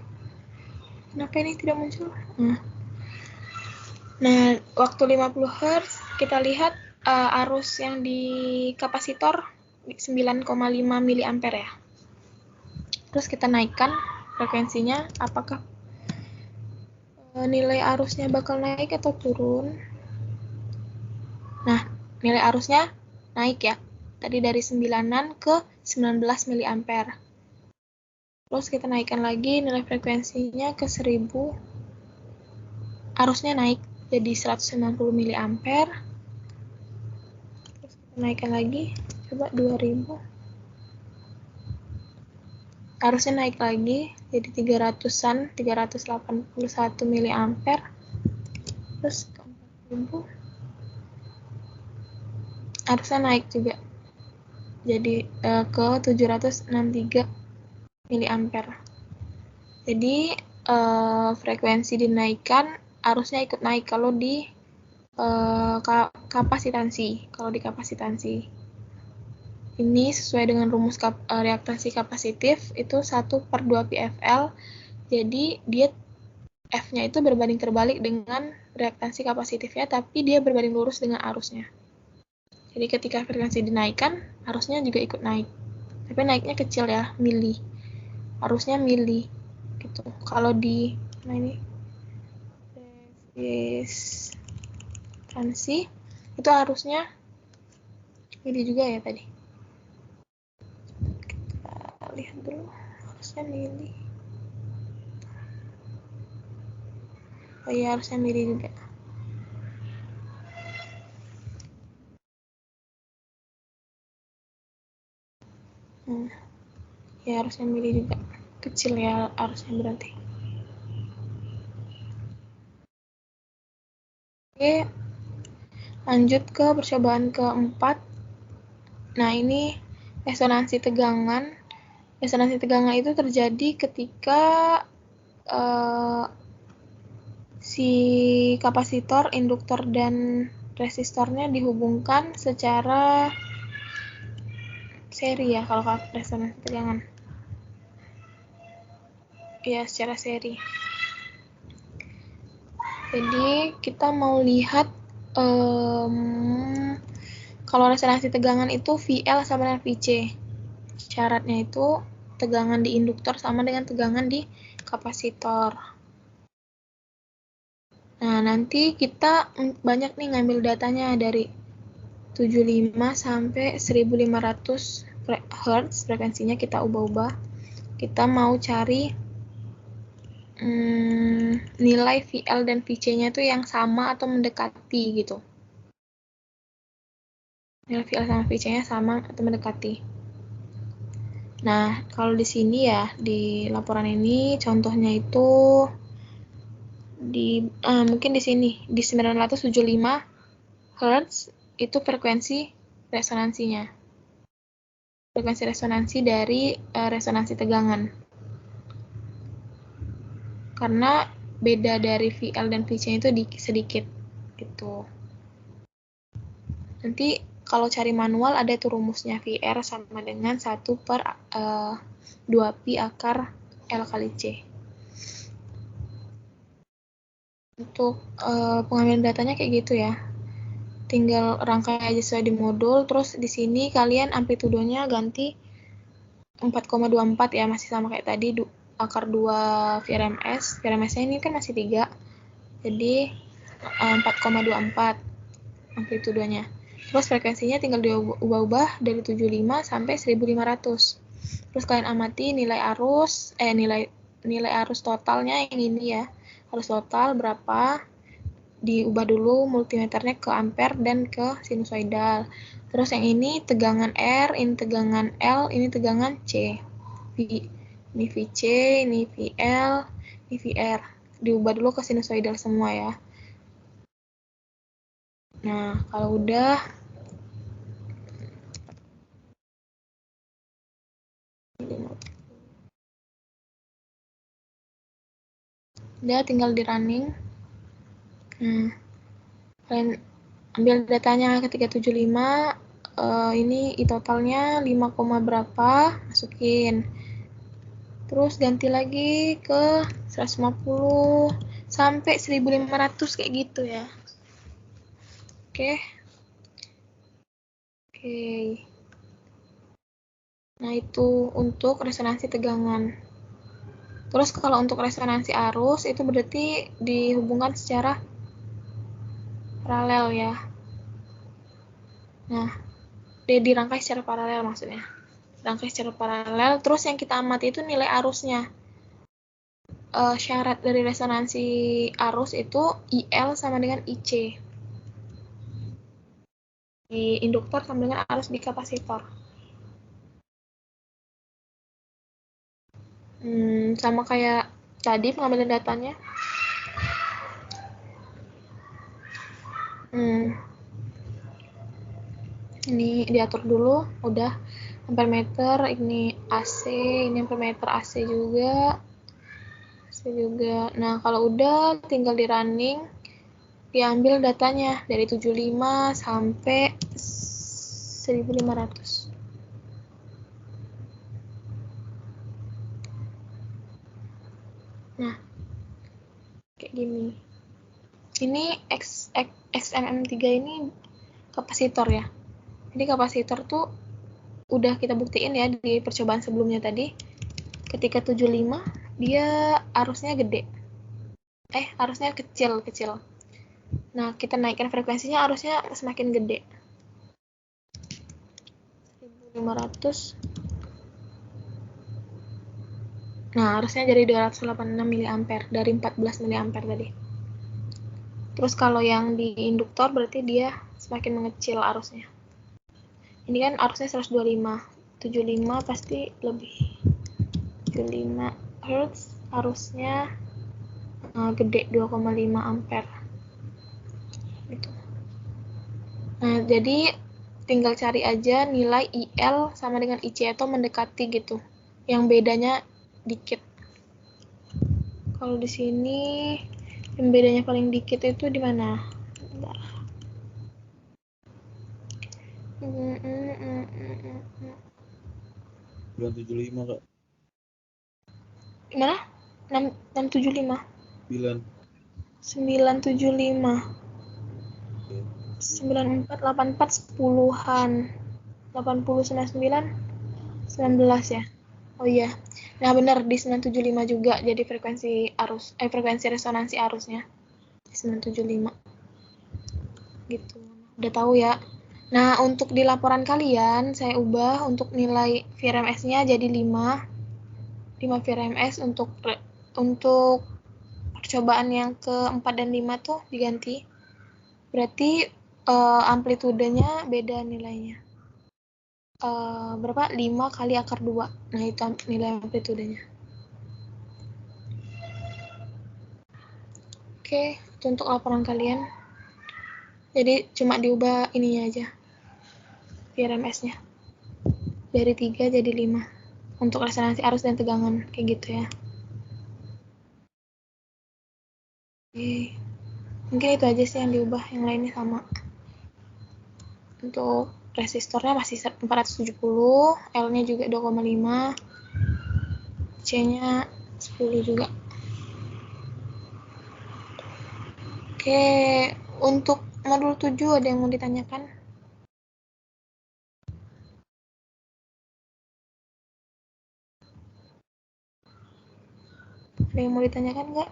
Kenapa ini tidak muncul? Nah, waktu 50 Hz kita lihat arus yang di kapasitor 9,5 mA ya. Terus kita naikkan frekuensinya, apakah nilai arusnya bakal naik atau turun? Nah, nilai arusnya naik ya. Tadi dari 9-an ke 19 mA. Terus kita naikkan lagi nilai frekuensinya ke 1000. Arusnya naik jadi 190 mA. Terus kita naikkan lagi, coba 2000. Arusnya naik lagi jadi 300-an, 381 mA. Terus ke 4000. Arusnya naik juga jadi ke 763 mA. Jadi frekuensi dinaikkan, arusnya ikut naik kalau di kapasitansi. Kalau di kapasitansi ini sesuai dengan rumus reaktansi kapasitif itu 1/2 PFL. Jadi dia F-nya itu berbanding terbalik dengan reaktansi kapasitifnya, tapi dia berbanding lurus dengan arusnya. Jadi ketika frekuensi dinaikkan, arusnya juga ikut naik. Tapi naiknya kecil ya, mili. Arusnya mili. Gitu. Kalau di resistansi itu arusnya mili juga ya tadi. Kita lihat dulu, arusnya mili. Oh iya, harusnya mili juga. Ya harusnya mili juga. Kecil ya arusnya berarti. Oke, lanjut ke percobaan keempat. Nah, ini resonansi tegangan. Resonansi tegangan itu terjadi ketika si kapasitor, induktor, dan resistornya dihubungkan secara seri ya, kalau resonansi tegangan. Ya, secara seri. Jadi, kita mau lihat kalau resonansi tegangan itu VL sama dengan VC. Syaratnya itu tegangan di induktor sama dengan tegangan di kapasitor. Nah, nanti kita banyak nih ngambil datanya dari 75 sampai 1500 Hz, frekuensinya kita ubah-ubah. Kita mau cari nilai VL dan VC-nya itu yang sama atau mendekati gitu. Nilai VL sama VC-nya sama atau mendekati. Nah, kalau di sini ya, di laporan ini contohnya itu mungkin di sini di 975 Hz itu frekuensi resonansinya. Frekuensi resonansi dari resonansi tegangan. Karena beda dari VL dan VC itu sedikit gitu. Nanti kalau cari manual ada tuh rumusnya, VR sama dengan 1/2pi akar L kali C. Untuk pengambilan datanya kayak gitu ya. Tinggal rangkai aja sesuai di modul, terus di sini kalian amplitudenya ganti 4,24 ya, masih sama kayak tadi, akar 2 VRMS. VRMS-nya ini kan masih 3, jadi 4,24 amplitudenya. Terus frekuensinya tinggal diubah-ubah dari 75 sampai 1500. Terus kalian amati nilai arus, nilai arus totalnya yang ini ya. Arus total berapa? Diubah dulu multimeternya ke ampere dan ke sinusoidal. Terus yang ini tegangan R, ini tegangan L, ini tegangan C. Ini VC, ini VL, ini VR. Diubah dulu ke sinusoidal semua ya. Nah, kalau udah tinggal di running. Kalian ambil datanya ketika 75, ini totalnya 5, berapa, masukin. Terus ganti lagi ke 150 sampai 1500 kayak gitu ya. Oke. Nah, itu untuk resonansi tegangan. Terus kalau untuk resonansi arus itu berarti dihubungkan secara paralel ya. Nah, dia dirangkai secara paralel maksudnya. Rangkai secara paralel, terus yang kita amati itu nilai arusnya. Syarat dari resonansi arus itu IL sama dengan IC. Di induktor sama dengan arus di kapasitor. Sama kayak tadi pengambilan datanya. Ini diatur dulu, udah ampere meter, ini AC, ini ampere meter AC juga. Nah, kalau udah tinggal di running, diambil datanya dari 75 sampai 1500. Nah, kayak gini. Ini XMM3 ini kapasitor ya. Jadi kapasitor tuh udah kita buktiin ya di percobaan sebelumnya tadi. Ketika 75 dia arusnya gede. Arusnya kecil. Nah, kita naikkan frekuensinya arusnya semakin gede. 1500. Nah, arusnya jadi 286 mA dari 14 mA tadi. Terus kalau yang di induktor berarti dia semakin mengecil arusnya. Ini kan arusnya 125. 75 pasti lebih. 75 Hz arusnya gede 2,5 ampere. Gitu. Nah, jadi tinggal cari aja nilai IL sama dengan IC atau mendekati gitu. Yang bedanya dikit. Kalau di sini yang bedanya paling dikit itu di mana? Bentar. 975 Kak. Gimana? 675. 975. 9484 10-an. 8099 19 ya. Oh iya. Nah, benar di 975 juga jadi frekuensi resonansi arusnya. 975. Gitu. Udah tahu ya. Nah, untuk di laporan kalian saya ubah untuk nilai VRMS-nya jadi 5 VRMS untuk percobaan yang ke-4 dan 5 tuh diganti. Berarti amplitudenya beda nilainya. Berapa? 5 kali akar 2. Nah, itu nilai amplitudenya. Oke, itu untuk laporan kalian. Jadi cuma diubah ininya aja. VRMS-nya. Dari 3 jadi 5. Untuk resonansi arus dan tegangan, kayak gitu ya. Oke. Mungkin itu aja sih yang diubah, yang lainnya sama. Untuk resistornya masih 470, L-nya juga 2,5, C-nya 10 juga. Oke, untuk modul 7 ada yang mau ditanyakan? Ada yang mau ditanyakan nggak?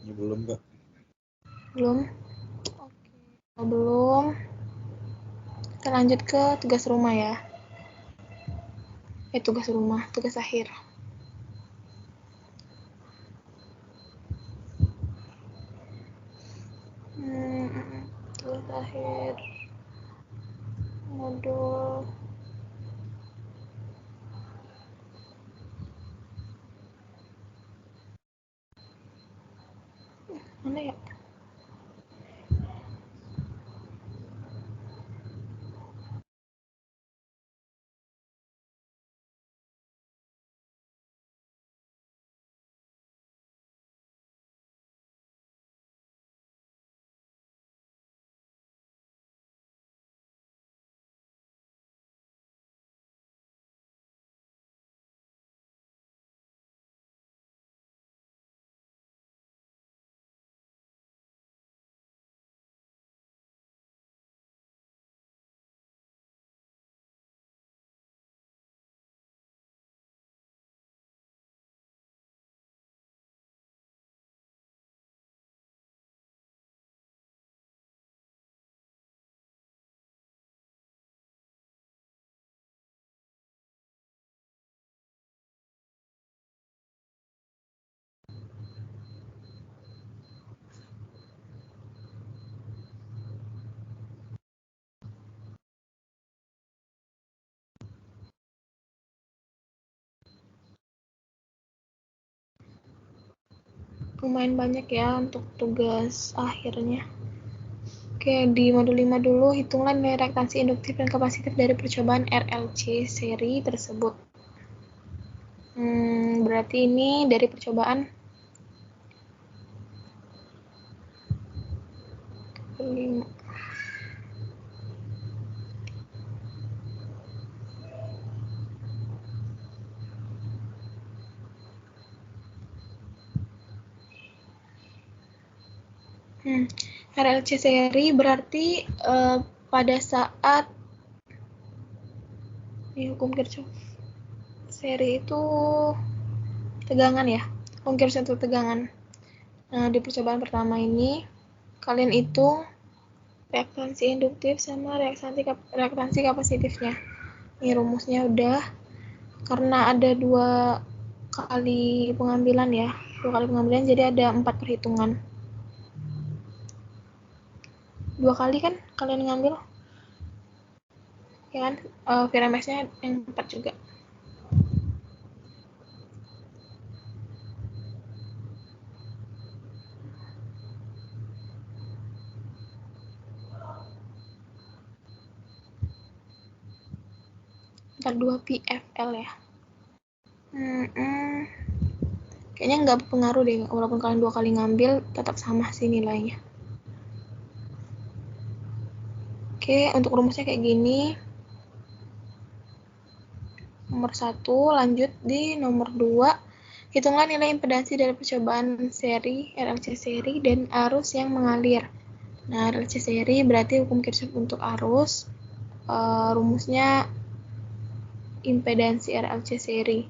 Ya, belum Kak. Belum? Oke, kalau belum, kita lanjut ke tugas rumah ya. Tugas rumah, tugas akhir. Tugas akhir modul mana ya? Lumayan banyak ya untuk tugas akhirnya. Oke, di modul 5 dulu, hitunglah nilai reaktansi induktif dan kapasitif dari percobaan RLC seri tersebut. Berarti ini dari percobaan 5. RLC seri berarti pada saat di hukum Kirchhoff seri itu tegangan ya, hukum Kirchhoff itu tegangan. Nah, di percobaan pertama ini kalian hitung reaktansi induktif sama reaktansi kapasitifnya. Ini rumusnya udah, karena ada 2 kali pengambilan ya, 2 kali pengambilan jadi ada 4 perhitungan. 2 kali kan kalian ngambil, ya kan? VRMS-nya yang 4 juga. Ntar 2 PFL ya. Kayaknya nggak berpengaruh deh, walaupun kalian 2 kali ngambil tetap sama sih nilainya. Oke, untuk rumusnya kayak gini. Nomor 1, lanjut di nomor 2. Hitunglah nilai impedansi dari percobaan seri, RLC seri, dan arus yang mengalir. Nah, RLC seri berarti hukum Kirchhoff untuk arus. Rumusnya impedansi RLC seri.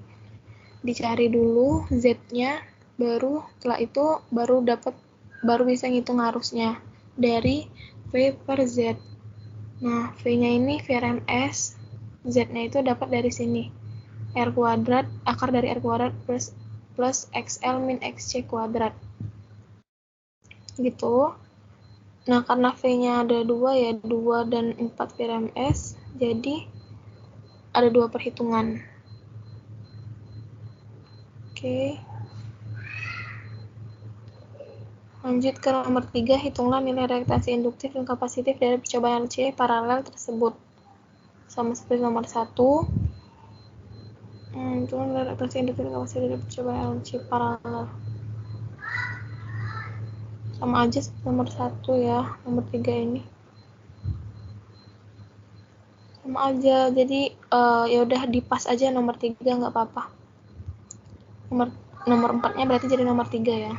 Dicari dulu Z-nya, setelah itu baru bisa ngitung arusnya dari V per Z. Nah, V-nya ini VRMS, Z-nya itu dapat dari sini. R kuadrat, akar dari R kuadrat plus XL min XC kuadrat. Gitu. Nah, karena V-nya ada 2 ya, 2 dan 4 VRMS, jadi ada 2 perhitungan. Oke. Lanjut ke nomor 3, hitunglah nilai reaktansi induktif dan kapasitif dari percobaan RLC paralel tersebut. Sama seperti nomor 1. Hitunglah nilai reaktansi induktif dan kapasitif dari percobaan RLC paralel. Sama aja nomor 1 ya, nomor 3 ini. Sama aja, jadi ya udah dipas aja nomor 3 nggak apa-apa. Nomor 4-nya berarti jadi nomor 3 ya.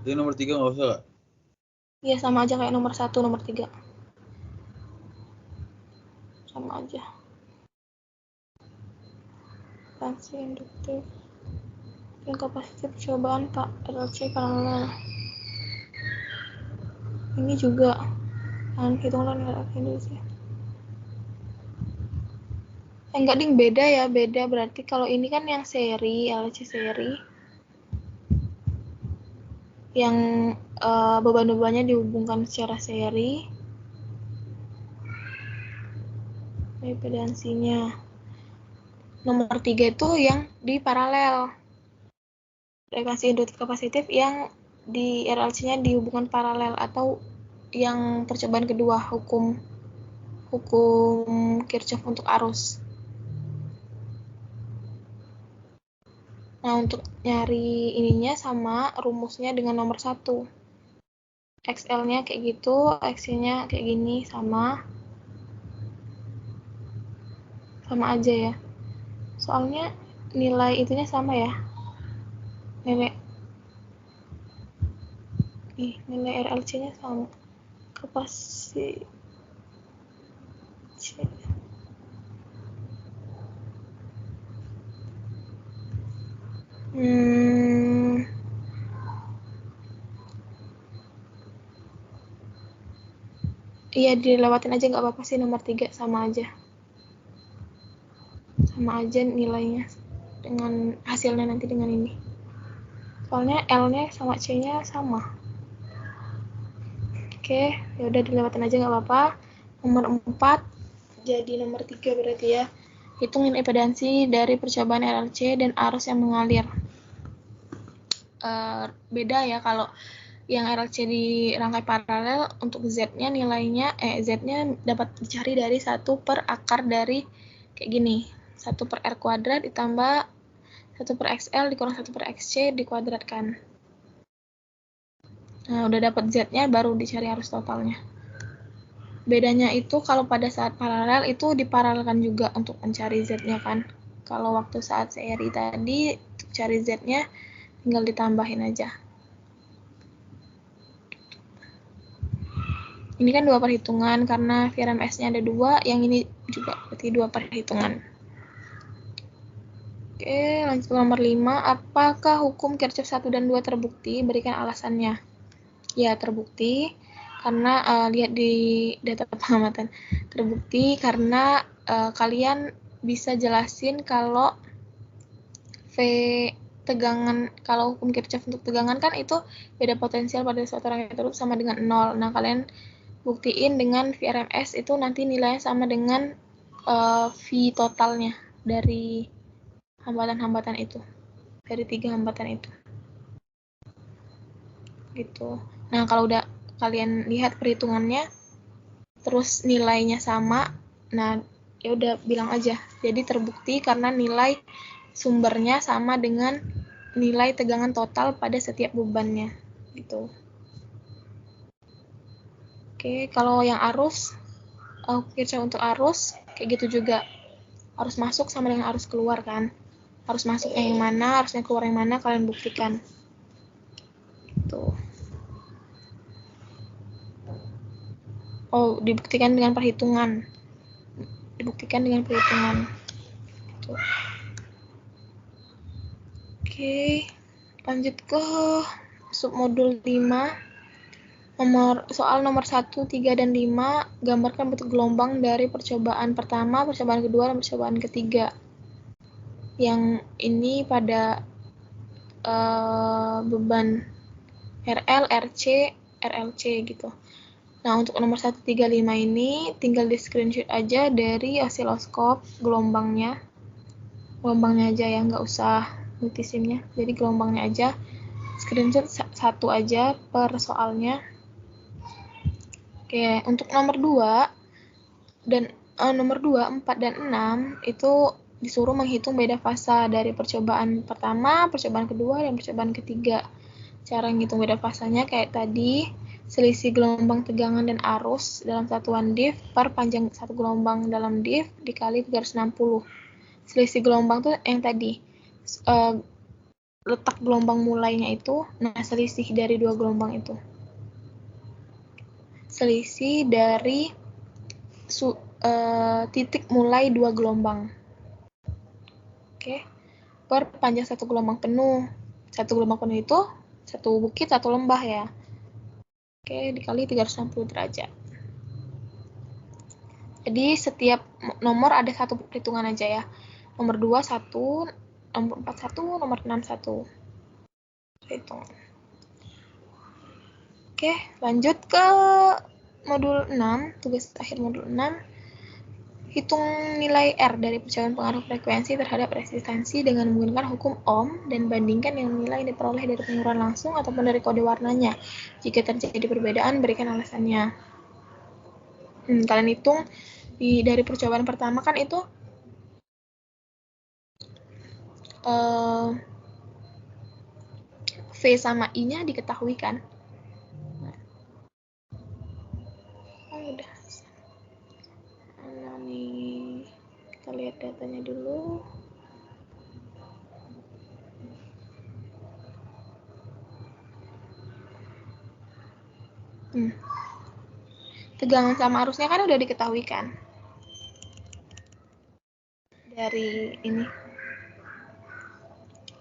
Jadi nomor 3 nggak usah, Kak? Iya, sama aja kayak nomor 1, nomor 3. Sama aja. Reaktansi induktif dan kapasitif percobaan RLC paralel. Ini juga kan hitunglah nilai reaktansi induktif. Enggak ding, beda ya, beda. Berarti kalau ini kan yang seri, RLC seri, yang beban-bebannya dihubungkan secara seri. Impedansinya. Nomor 3 itu yang di paralel. Reaktansi induktif kapasitif yang di RLC-nya dihubungkan paralel, atau yang percobaan kedua, hukum Kirchhoff untuk arus. Nah, untuk nyari ininya sama rumusnya dengan nomor 1. XL-nya kayak gitu, XC-nya kayak gini, sama aja ya. Soalnya nilai itunya sama ya. Nilai RLC-nya sama. Kapasitas. Iya, dilewatin aja nggak apa-apa sih, nomor 3 sama aja. Sama aja nilainya dengan hasilnya nanti dengan ini. Soalnya L-nya sama C-nya sama. Oke, ya udah dilewatin aja nggak apa-apa. Nomor 4 jadi nomor 3 berarti ya. Hitungin impedansi dari percobaan RLC dan arus yang mengalir. Beda ya, kalau yang RLC di rangkai paralel untuk Z-nya nilainya Z-nya dapat dicari dari 1 per akar dari kayak gini, 1 per R kuadrat ditambah 1 per XL dikurang 1 per XC dikuadratkan. Nah, udah dapat Z-nya baru dicari arus totalnya. Bedanya itu kalau pada saat paralel itu diparalelkan juga untuk mencari Z-nya kan. Kalau waktu saat seri tadi, untuk cari Z-nya tinggal ditambahin aja. Ini kan 2 perhitungan, karena VRMS-nya ada 2, yang ini juga berarti 2 perhitungan. Oke, lanjut ke nomor 5. Apakah hukum Kirchhoff 1 dan 2 terbukti? Berikan alasannya. Ya, terbukti. Karena lihat di data pengamatan. Terbukti karena kalian bisa jelasin kalau V tegangan, kalau hukum Kirchhoff untuk tegangan kan itu beda potensial pada suatu rangkaian tertutup sama dengan 0. Nah, kalian buktiin dengan VRMS itu nanti nilainya sama dengan V totalnya dari hambatan-hambatan itu, dari 3 hambatan itu. Gitu. Nah, kalau udah kalian lihat perhitungannya, terus nilainya sama, nah ya udah bilang aja. Jadi terbukti karena nilai sumbernya sama dengan nilai tegangan total pada setiap bebannya. Gitu. Oke, kalau yang arus, Kirchhoff untuk arus, kayak gitu juga. Arus masuk sama dengan arus keluar kan. Arus masuknya yang mana, arusnya keluar yang mana, kalian buktikan. Tuh. Oh, dibuktikan dengan perhitungan. Dibuktikan dengan perhitungan. Tuh. Oke, lanjut ke submodul 5. Soal nomor 1, 3, dan 5, gambarkan bentuk gelombang dari percobaan pertama, percobaan kedua, dan percobaan ketiga. Yang ini pada beban RL, RC, RLC gitu. Nah, untuk nomor 1, 3, 5 ini tinggal di screenshot aja dari osiloskop gelombangnya. Gelombangnya aja ya, nggak usah multisimnya. Jadi gelombangnya aja. Screenshot 1 aja per soalnya. Oke, untuk nomor 2 dan nomor 2, 4, dan 6 itu disuruh menghitung beda fasa dari percobaan pertama, percobaan kedua, dan percobaan ketiga. Cara ngitung beda fasanya kayak tadi, selisih gelombang tegangan dan arus dalam satuan div per panjang satu gelombang dalam div dikali 360. Selisih gelombang tuh yang tadi, letak gelombang mulainya itu, nah selisih dari 2 gelombang itu. Selisih dari titik mulai 2 gelombang. Oke. Per panjang satu gelombang penuh. Satu gelombang penuh itu satu bukit, satu lembah ya. Oke, dikali 360 derajat. Jadi setiap nomor ada satu perhitungan aja ya. Nomor 2 1, nomor 4 1, nomor 6 1. Perhitungan. Oke, lanjut ke modul 6, tugas akhir modul 6. Hitung nilai R dari percobaan pengaruh frekuensi terhadap resistansi dengan menggunakan hukum Ohm dan bandingkan dengan nilai yang diperoleh dari pengukuran langsung ataupun dari kode warnanya. Jika terjadi perbedaan, berikan alasannya. Kalian hitung dari percobaan pertama kan itu V sama I-nya diketahui kan? Udah. Nah, nih kita lihat datanya dulu. Tegangan sama arusnya kan udah diketahui kan? Dari ini.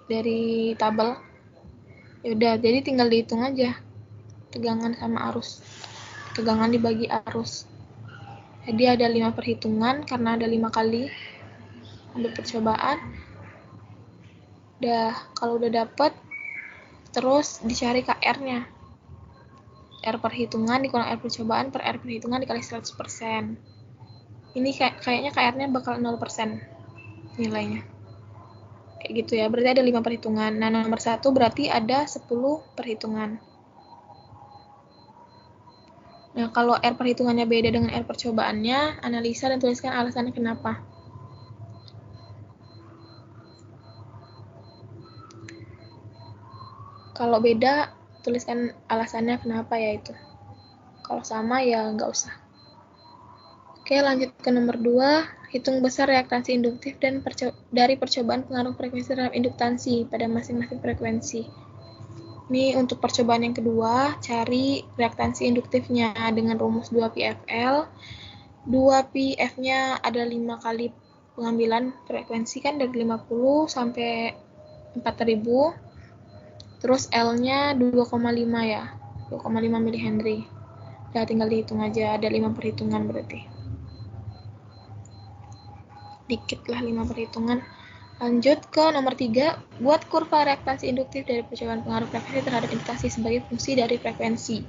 Dari tabel. Yaudah, jadi tinggal dihitung aja. Tegangan sama arus. Tegangan dibagi arus. Jadi ada 5 perhitungan karena ada 5 kali ambil percobaan. Kalau udah dapet, terus dicari KR-nya. R perhitungan dikurang R percobaan per R perhitungan dikali 100%. Ini kayaknya KR-nya bakal 0% nilainya. Kayak gitu ya, berarti ada 5 perhitungan. Nah, nomor 1 berarti ada 10 perhitungan. Nah, kalau R perhitungannya beda dengan R percobaannya, analisa dan tuliskan alasannya kenapa. Kalau beda, tuliskan alasannya kenapa ya itu. Kalau sama ya nggak usah. Oke, lanjut ke nomor 2. Hitung besar reaktansi induktif dan dari percobaan pengaruh frekuensi terhadap induktansi pada masing-masing frekuensi. Ini untuk percobaan yang kedua, cari reaktansi induktifnya dengan rumus 2πfL. 2πf-nya ada 5 kali pengambilan frekuensi kan dari 50 sampai 4000. Terus L-nya 2,5 ya, 2,5 mH. Ya tinggal dihitung aja, ada 5 perhitungan berarti. Dikit lah 5 perhitungan. Lanjut ke nomor 3, buat kurva reaktansi induktif dari percobaan pengaruh frekuensi terhadap induktansi sebagai fungsi dari frekuensi.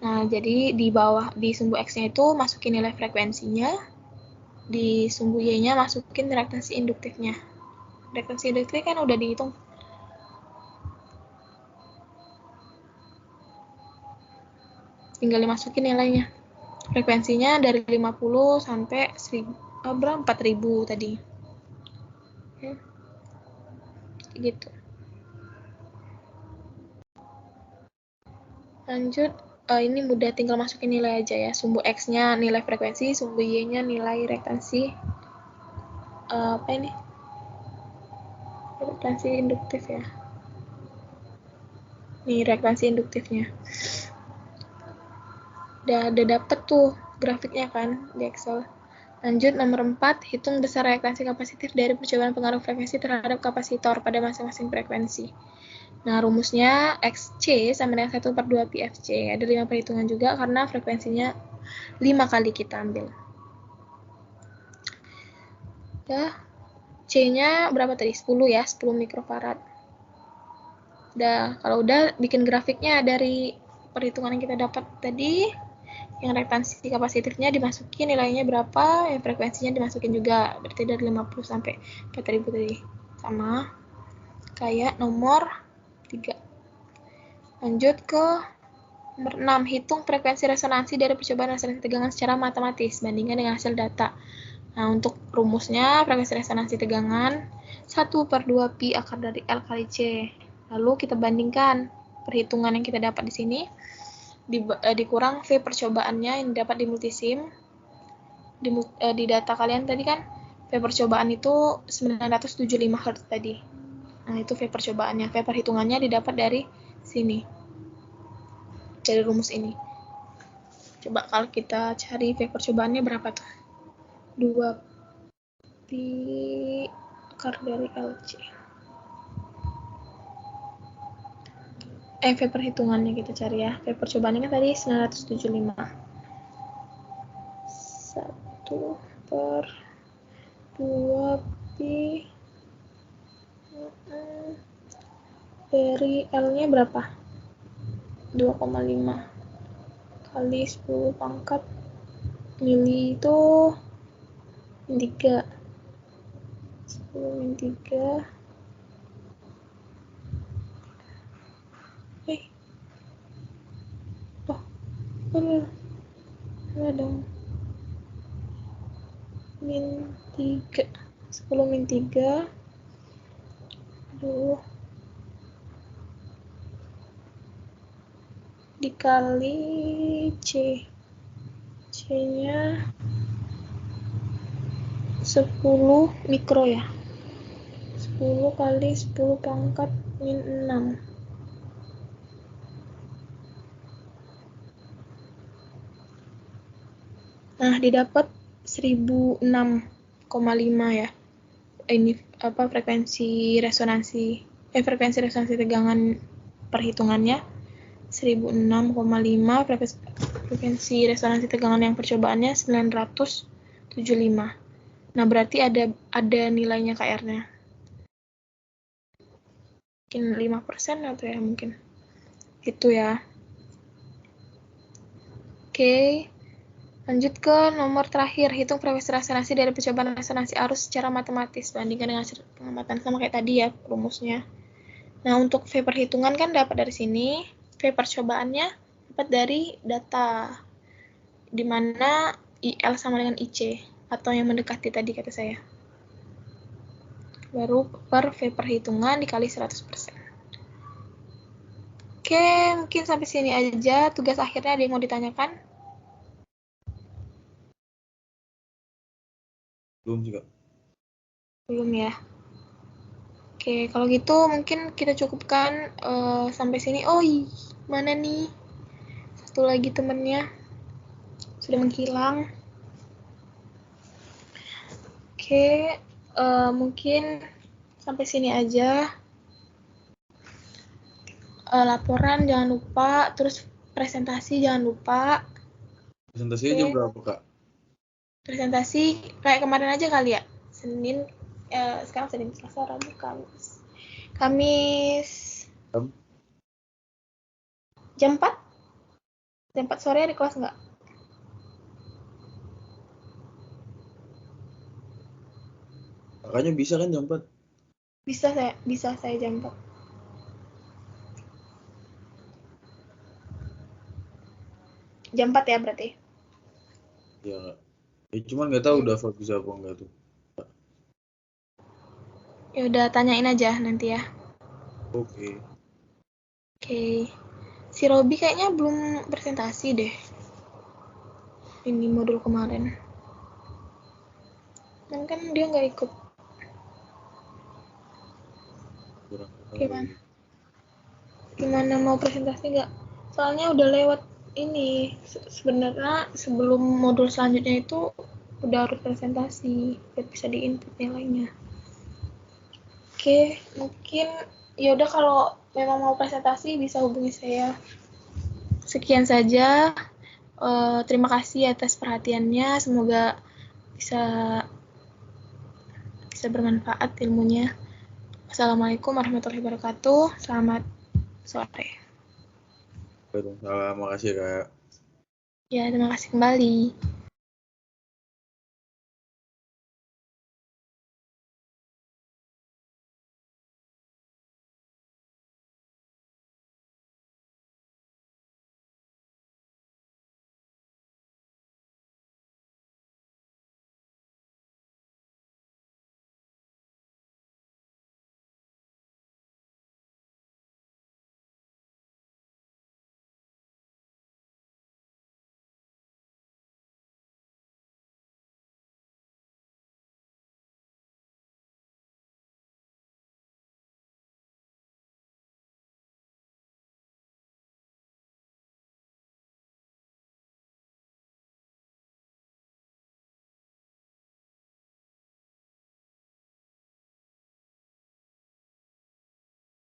Nah, jadi di bawah, di sumbu X-nya itu masukin nilai frekuensinya, di sumbu Y-nya masukin reaktansi induktifnya. Reaktansi induktif kan udah dihitung. Tinggal dimasukin nilainya. Frekuensinya dari 50 sampai 4000 tadi. Oke. Gitu. Lanjut, ini mudah, tinggal masukin nilai aja ya. Sumbu X-nya nilai frekuensi, sumbu Y-nya nilai reaktansi. Apa ini? Reaktansi induktif ya. Nih, reaktansi induktifnya. Udah dapet tuh grafiknya kan di Excel. Lanjut, nomor 4, hitung besar reaktansi kapasitif dari percobaan pengaruh frekuensi terhadap kapasitor pada masing-masing frekuensi. Nah, rumusnya XC sama dengan 1/2πfC. Ada 5 perhitungan juga karena frekuensinya 5 kali kita ambil. Ya, C-nya berapa tadi? 10 ya, 10 mikrofarad. Kalau udah bikin grafiknya dari perhitungan yang kita dapat tadi, yang reaktansi kapasitifnya dimasukin nilainya berapa, yang frekuensinya dimasukin juga, berarti dari 50 sampai 4000 tadi. Sama kayak nomor 3. Lanjut ke nomor 6, hitung frekuensi resonansi dari percobaan resonansi tegangan secara matematis bandingkan dengan hasil data. Nah, untuk rumusnya frekuensi resonansi tegangan 1/2π akar dari L kali C. Lalu kita bandingkan perhitungan yang kita dapat di sini dikurang V percobaannya yang dapat di multisim. Di data kalian tadi kan V percobaan itu 975 Hz tadi. Nah, itu V percobaannya. V perhitungannya didapat dari sini. Dari rumus ini. Coba kalau kita cari V percobaannya berapa tuh? 2π akar dari LC. V perhitungannya kita cari ya. V percobaannya kan tadi 975. 1/2π dari L-nya berapa? 2,5 kali 10 pangkat mili itu 3. 10 min 3. Dong. Min 3. 10 min 3. Dikali C. C-nya 10 mikro ya. 10 kali 10 pangkat min 6. Nah, didapat 1006,5 ya. Ini frekuensi resonansi tegangan perhitungannya 1006,5, frekuensi resonansi tegangan yang percobaannya 975. Nah, berarti ada nilainya KR-nya. Mungkin 5% atau ya mungkin. Gitu ya. Oke. Lanjut ke nomor terakhir, hitung frekuensi resonansi dari percobaan resonansi arus secara matematis bandingkan dengan hasil pengamatan, sama kayak tadi ya rumusnya. Nah, untuk V perhitungan kan dapat dari sini, V percobaannya dapat dari data di mana IL sama dengan IC atau yang mendekati tadi kata saya. Baru per V perhitungan dikali 100%. Oke, Oke, mungkin sampai sini aja. Tugas akhirnya ada yang mau ditanyakan? Belum sih Kak. Belum ya. Oke, kalau gitu mungkin kita cukupkan sampai sini. Oh, mana nih? Satu lagi temennya sudah menghilang. Oke, mungkin sampai sini aja. Laporan jangan lupa, terus presentasi jangan lupa. Presentasinya jam berapa Kak? Presentasi kayak kemarin aja kali ya. Senin, sekarang Senin, Selasa, Rabu, Kamis. Kamis jam 4? Jam 4 sore ada kelas nggak? Kakaknya bisa kan jam 4? Bisa saya jam 4. Jam 4 ya berarti? Iya Kak. Cuman nggak tahu Dava bisa apa enggak tuh. Ya udah tanyain aja nanti ya. Oke. Oke. Si Robi kayaknya belum presentasi deh. Ini modul kemarin. Dan kan dia nggak ikut. Gimana mau presentasi nggak? Soalnya udah lewat ini. Sebenarnya sebelum modul selanjutnya itu udah harus presentasi biar bisa diinput nilainya. Oke, mungkin ya udah kalau memang mau presentasi bisa hubungi saya. Sekian saja. Terima kasih atas perhatiannya. Semoga bisa bermanfaat ilmunya. Assalamualaikum warahmatullahi wabarakatuh. Selamat sore. Waalaikumsalam, makasih Kak. Ya, terima kasih kembali.